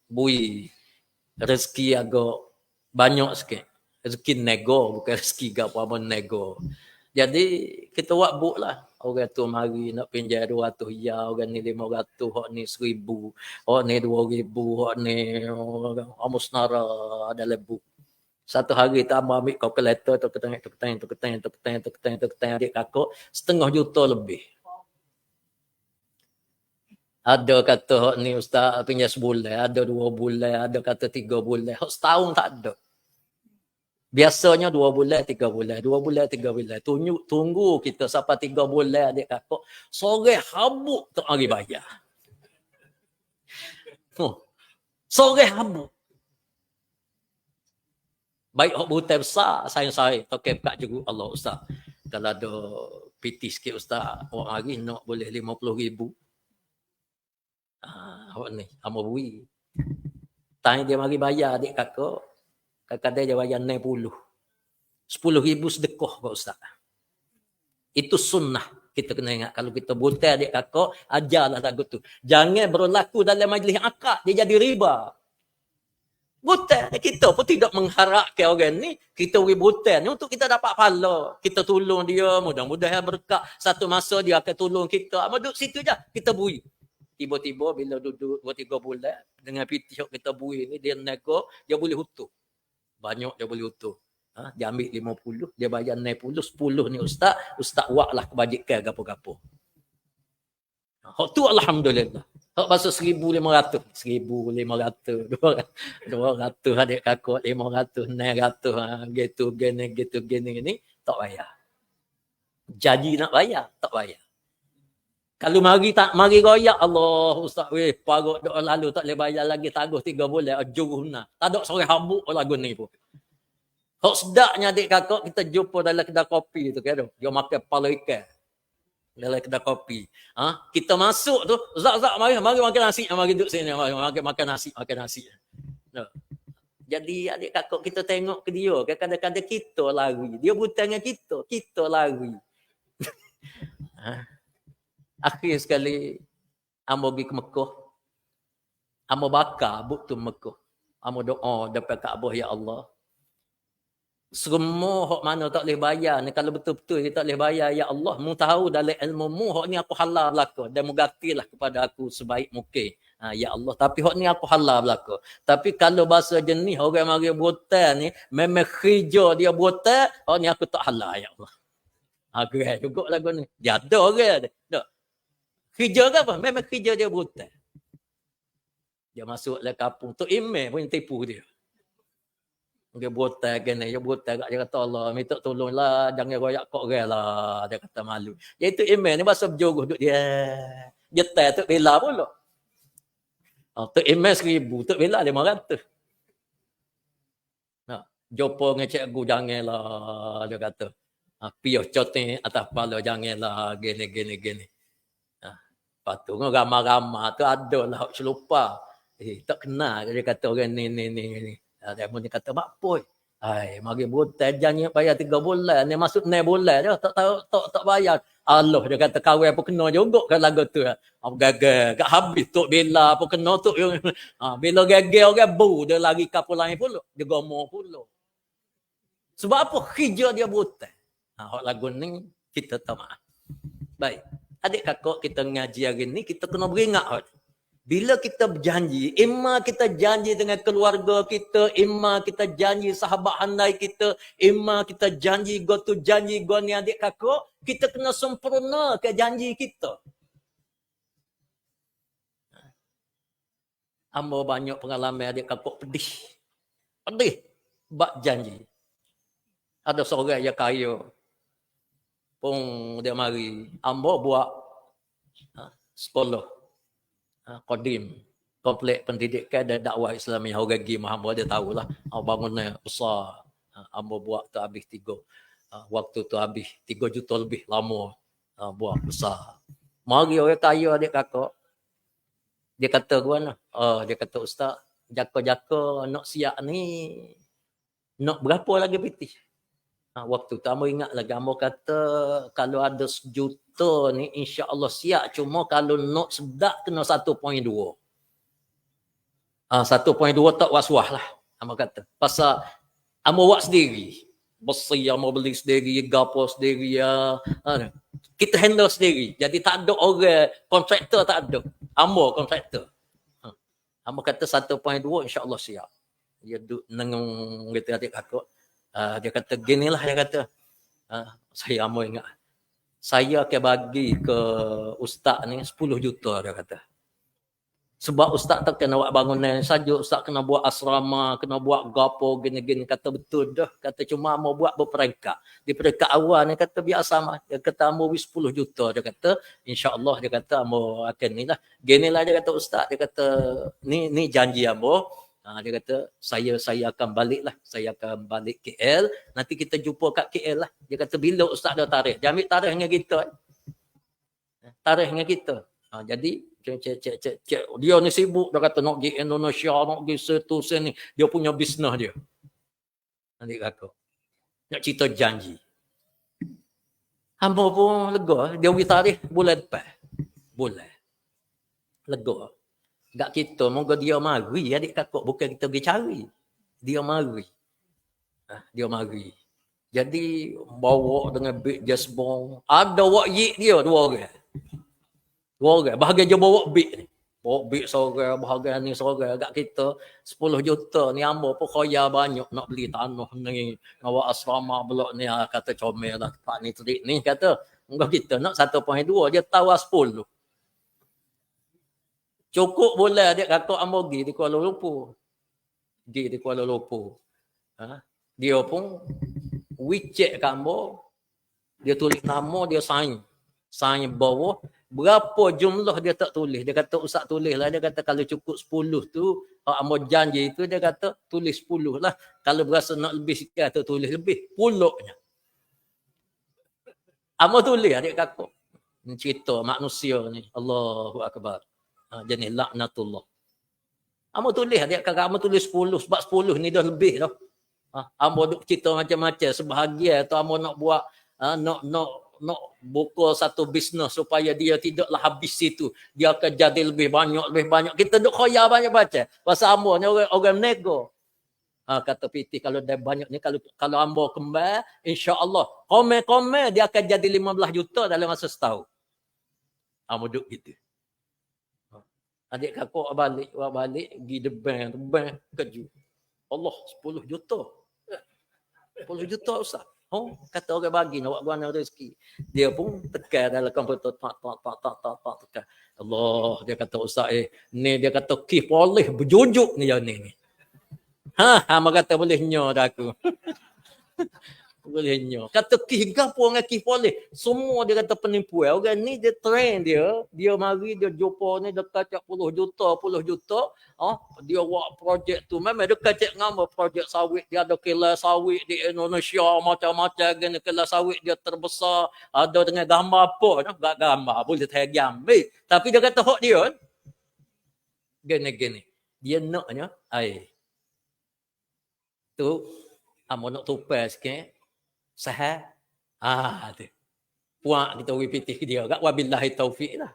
beri rezeki agak banyak sikit. Rezeki nego, bukan rezeki apa-apa nego. Jadi kita buat buk lah. Orang tu mari nak pinjam 200 ya, orang ni 500, hak ni 1000, hak ni 2000, hak ni amusnara ada lebu. Satu hari tak ambil kalkulator tu keteng adik kakak 1/2 juta lebih. Ada kata hak ni ustaz pinjam sebulan, ada 2 bulan, ada kata 3 bulan, hak setahun tak ada. Biasanya 2 bulan, 3 bulan. 2 bulan, 3 bulan. Tunggu kita sampai 3 bulan adik kakak. Sore habuk tak hari bayar. Sore habuk. Baik hok butai besar, saya tokek kat juga Allah Ustaz. Kalau ada PT sikit Ustaz, orang hari nak boleh 50,000. Awak ni, amo bui. Tanya dia mari bayar adik kakak. Kadang-kadang dia bayar 60. 10,000 sedekah Pak Ustaz. Itu sunnah. Kita kena ingat kalau kita butai adik kakak, ajarlah lagu tu. Jangan berlaku dalam majlis akad, dia jadi riba. Butai kita pun tidak mengharapkan orang ni, kita beri butai ni untuk kita dapat pahala. Kita tolong dia, mudah-mudahan berkat. Satu masa dia akan tolong kita. Duduk situ je, kita beri. Tiba-tiba bila duduk 2-3 bulan, dengan piti kita beri ni, dia nego, dia boleh hutuh. Banyak dia boleh hutuh. Dia ambil 50, dia bayar 60, 10 ni ustaz buat lah kebajikan gapo-gapo. Hak tu alhamdulillah. Hak pasal 1,500, 1,500, 200 adik kakak, 500, 600, gitu gini ni tak bayar. Janji nak bayar, tak bayar. Kalau mari royak Allah ustaz weh parut doa lalu tak boleh bayar lagi tangguh 3 bulan ajuhna. Tak ada seorang habuk lagu ni pun. Hak sedaknya adik kakak kita jumpa dalam kedai kopi tu kan. Dia makan kepala ikan. Dalam kedai kopi. Kita masuk tu, zak mari makan nasi, mari duduk sini, mari makan nasi. No. Jadi adik kakak kita tengok ke dia, kadang-kadang kita lari. Dia buta dengan kita lari. Akhir sekali amo pergi ke Mekah. Amo bakar buktu Mekah. Amo doa depan Kaabah ya Allah. Semua hak mana tak boleh bayar ni kalau betul-betul dia tak boleh bayar ya Allah mu tahu dalam ilmu mu hak ni aku halal belaka dan mu gatilah kepada aku sebaik mungkin ya Allah tapi hak ni aku halal belaka tapi kalau bahasa jenis orang mari buatan ni memang kerja dia buatan hak ni aku tak halal ya Allah gerai juga lagu ni dia ada orang dak kerja ke apa memang kerja dia buatan dia masuk dalam kampung tu email pun tipu dia. Dia buatan kena, dia buatan kat dia kata Allah, minta tolonglah, jangan royak kok orang lah. Dia kata malu. Iaitu email ni bahasa berjogoh duk dia. Dia tak tu bela pula. Tu email 1,000, tu bela 500. Jumpa dengan cikgu janganlah, dia kata. Piuh cotin atas kepala janganlah, gini. Lepas tu ramah-ramah tu ada lah, selupa. Tak kenal, dia kata orang ni. Dia pun kata bakpoi. Mari butai janji bayar 3 bulan. Ni masuk 6 bulan dah tak bayar. Allah dia kata kawan pun kena juga kan lagu tu. Gagal. Gak habis tok bela pun kena tok. Bila gagal orang bu dia lari kapal lain pula. Dia gomo pula. Sebab apa? Kerja dia butai. Hak lagu ni kita tak maaf. Baik. Adik kakak kita ngaji hari ni kita kena beringat. Bila kita berjanji, imma kita janji dengan keluarga kita, imma kita janji sahabat handai kita, imma kita janji go ni adik kakak, kita kena sempurna ke janji kita. Amba banyak pengalaman adik kakak pedih. Bak janji. Ada seorang yang kaya. Pun dia mari. Amba buat sekolah. Qadim komplek pendidikan dan dakwah Islamiah orang gi Muhammad dia tahulah bangunan besar ambo buat tu habis 3 waktu tu habis 3 juta lebih lama buat besar mari orang kaya adik kakak dia kata gua dia kata ustaz jaka-jaka nak siap ni nak berapa lagi piti waktu tu ambo ingat lagi ambo kata kalau ada 1 juta ni insya-Allah siap cuma kalau nak sedak kena 1.2. 1.2 tak was-was lah ambo kata. Pasal ambo buat sendiri. Besi ambo beli sendiri, gapo sendiri kita handle sendiri. Jadi tak ada orang kontraktor tak ada. Ambo kontraktor. Ambo kata 1.2 insya-Allah siap. Dia duk nengung gitu adik kakak. Dia kata ginilah dia kata. Saya ambo ingat. Saya akan bagi ke ustaz ni 10 juta dia kata. Sebab ustaz tak kena buat bangunan saja, ustaz kena buat asrama, kena buat gapo gini-gini kata betul dah. Kata cuma mau buat berperingkat. Di peringkat awal ni kata biasa mah. Dia kata mau 10 juta dia kata insya-Allah dia kata mau akan ni lah. Ginilah dia kata ustaz dia kata ni janji ambo Dia kata, saya akan balik lah. Saya akan balik KL. Nanti kita jumpa kat KL lah. Dia kata, bila ustaz ada tarikh? Dia ambil tarikh dengan kita. Tarikh dengan kita. Jadi, cek. Dia ni sibuk. Dia kata, nak pergi Indonesia, nak pergi situ, sini. Dia punya bisnes dia. Adik kakak. Nak cerita janji. Hamba pun lega. Dia pergi tarikh bulan depan. Bulan. Lega. Tak kita, moga dia mari adik kakak. Bukan kita pergi cari. Dia mari. Dia mari. Jadi, bawa dengan beg jasbong. Ada wak yik dia, 2 orang. 2 orang. Bahagian dia bawa beg ni. Bawa beg seorang, bahagian ni seorang. Agak kita, 10 juta ni hamba pun kaya banyak nak beli tanah ni. Awak asrama blok ni, kata comel lah. Pak ni terik ni, kata. Enggak kita nak 1.2, dia tawar 10. Cukup boleh adik kakak hamba pergi di Kuala Lumpur. Pergi di Kuala Lumpur. Dia pun WeChat kat hamba. Dia tulis nama, dia sign. Sign bawah. Berapa jumlah dia tak tulis. Dia kata ustaz tulis lah. Dia kata kalau cukup 10 tu, hamba janji tu, dia kata tulis 10 lah. Kalau berasa nak lebih sikit atau tulis lebih. Puluknya. Hamba tulis adik kakak. Ini cerita manusia ni. Allahu Akbar. Jenis laknatullah. Amo tulis dia kakak amo tulis 10 sebab 10 ni dah lebih dah. Amo duk cerita macam-macam sebahagian tu amo nak buat nak buka satu bisnes supaya dia tidaklah habis situ. Dia akan jadi lebih banyak. Kita duk khoya banyak baca. Pasal amo ni orang nego. Kata PT kalau dah banyak ni kalau amo kembali insya-Allah komen dia akan jadi 15 juta dalam masa setahun. Amo duk gitu. Adik kakak balik pergi the bank kejut. Allah 10 juta. 10 juta ustaz. Kata orang bagi nak buat guna rezeki. Dia pun tekan dalam komputer tak tekan. Allah, dia kata ustaz ni dia kata kih boleh berjujuk ni yang ni. Hama kata boleh nyo dah aku. Bolehnya. Kata kih gapo dengan kih boleh. Semua dia kata penipu. Orang ni dia train dia. Dia mari dia jumpa ni dekat 10 juta. Dia buat projek tu. Memang dia kacak ngama projek sawit. Dia ada kilang sawit di Indonesia. Macam-macam. Gini kilang sawit dia terbesar. Ada dengan gambar apa. Tak gambar. Boleh tak gambar. Tapi dia kata hak dia. Gini. Dia naknya. Tu. Amo nak tupai sikit. Sahih. Tu. Puak kita repeat dia. Wabillahi taufiq lah.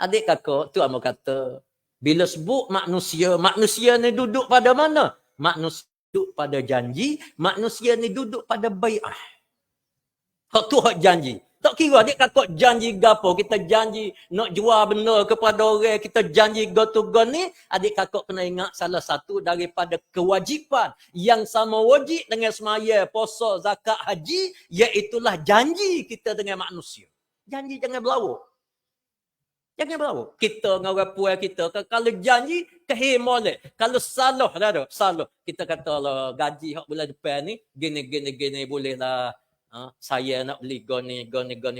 Adik kakak tu amo kata. Bila sebut manusia ni duduk pada mana? Manusia duduk pada janji. Manusia ni duduk pada bai'ah. Hak tu hak janji. Tak kira adik kakak janji gapo, kita janji nak jual benda kepada orang, kita janji go to go ni, adik kakak kena ingat salah satu daripada kewajipan yang sama wajib dengan semaya, puasa, zakat, haji, iaitulah janji kita dengan manusia. Janji jangan berlawa. Jangan berlawa. Kita dengan orang puan kita, kalau janji, kehim boleh. Kalau salah dah salah. Kita kata lah, gaji hak bulan depan ni, gini boleh lah. Saya nak beli goni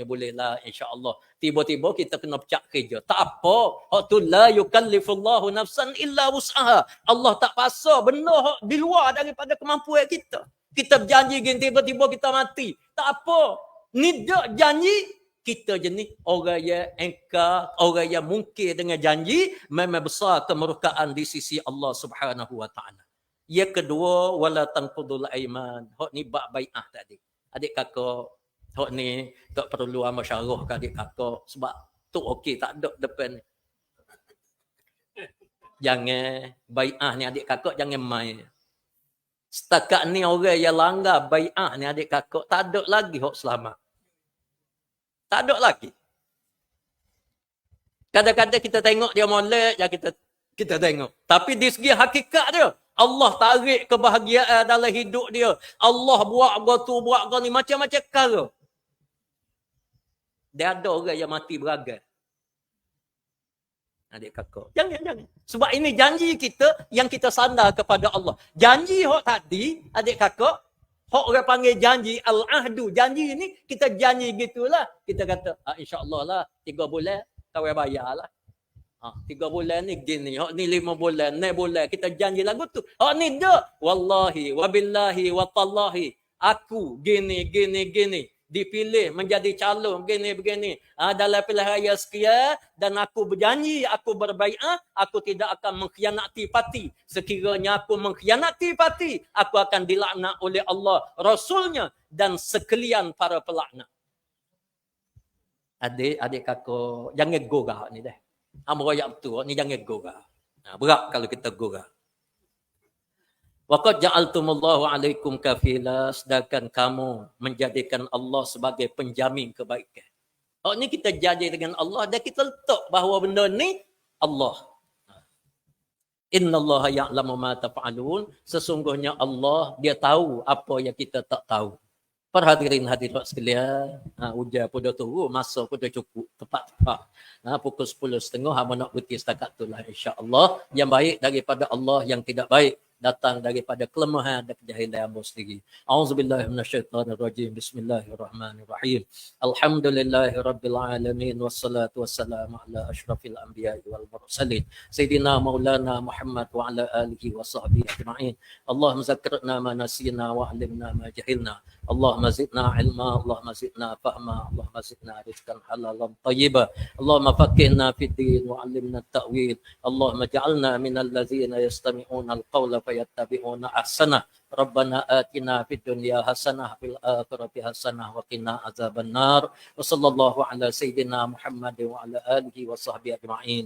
boleh lah insya-Allah. Tiba-tiba kita kena pecah kerja. Tak apa. Hak tu la yukallifullahu nafsan illa wus'aha. Allah tak paksa benda hak di luar daripada kemampuan kita. Kita berjanji gini tiba-tiba kita mati. Tak apa. Ni dak janji kita jenis orang yang engkar, orang yang mungkir dengan janji memang besar kemurkaan di sisi Allah Subhanahu wa taala. Yang kedua wala tanqudul aiman. Hak ni bab bai'ah tadi. Adik kakak, hak ni tak perlu amal syarah ke adik kakak. Sebab tu okey, tak ada depan ni. Jangan, bai'ah ni adik kakak jangan main. Setakat ni orang yang langgar bai'ah ni adik kakak, tak ada lagi hak selamat. Tak ada lagi. Kadang-kadang kita tengok dia molek, ya kita tengok. Tapi di segi hakikat dia, Allah tarik kebahagiaan dalam hidup dia. Allah buat ni macam-macam perkara. Dia ada orang yang mati beragal. Adik kakak. Jangan. Sebab ini janji kita yang kita sandar kepada Allah. Janji hak tadi, adik kakak, hak orang panggil janji al-ahdu. Janji ni kita janji gitulah. Kita kata, insya-Allah lah 3 bulan kau bayar lah. 3 bulan ni gini, hak ni 5 bulan, 6 bulan kita janji lagu tu. Hak ni dak. Wallahi, wabillahi, watallahi. Aku gini. Dipilih menjadi calon begini. Dalam pilihan raya sekian dan aku berjanji, aku berbaiat, aku tidak akan mengkhianati parti. Sekiranya aku mengkhianati parti, aku akan dilaknat oleh Allah, Rasulnya dan sekalian para pelaknat. Adik kakak, jangan gogah ni dah. Amroyak betul, ni jangan gogah. Berat kalau kita gogah. Waqad ja'altumullahu alaikum kafila, sedangkan kamu menjadikan Allah sebagai penjamin kebaikan. Ni kita jadi dengan Allah dan kita letak bahawa benda ni Allah. Innallaha ya'lamu ma taf'alun, sesungguhnya Allah dia tahu apa yang kita tak tahu. Para hadirin hadirat sekalian, hujan pun dah turun, masa pun dah cukup, tepat. Pukul 10.30, hamba nak berhenti setakat itulah insya-Allah. Yang baik daripada Allah, yang tidak baik datang daripada kelemahan dan kejahilan hamba sendiri. Auzubillahi minasyaitonirrajim. Bismillahirrahmanirrahim. Alhamdulillahirabbil alamin wassalatu wassalamu ala asyrafil anbiya'i wal mursalin sayyidina maulana Muhammad wa ala alihi wa sahbihi ajma'in. Allahumma zakkirna ma nasina wa 'allimna ma jahilna. Allahumma zidna ilma, Allahumma zidna fahma, Allahumma zidna rizqan halalan tayyiba. Allahumma faqihna fid din wa 'allimna at-ta'wil. Allahumma ja'alna minal ladzina yastami'una al-qawla fayattabi'una ahsana. Rabbana atina fid dunya hasanah fil akhirati hasanah wa qina azabannar. Wa sallallahu ala sayyidina Muhammad wa ala alihi wa sahbihi ajma'in.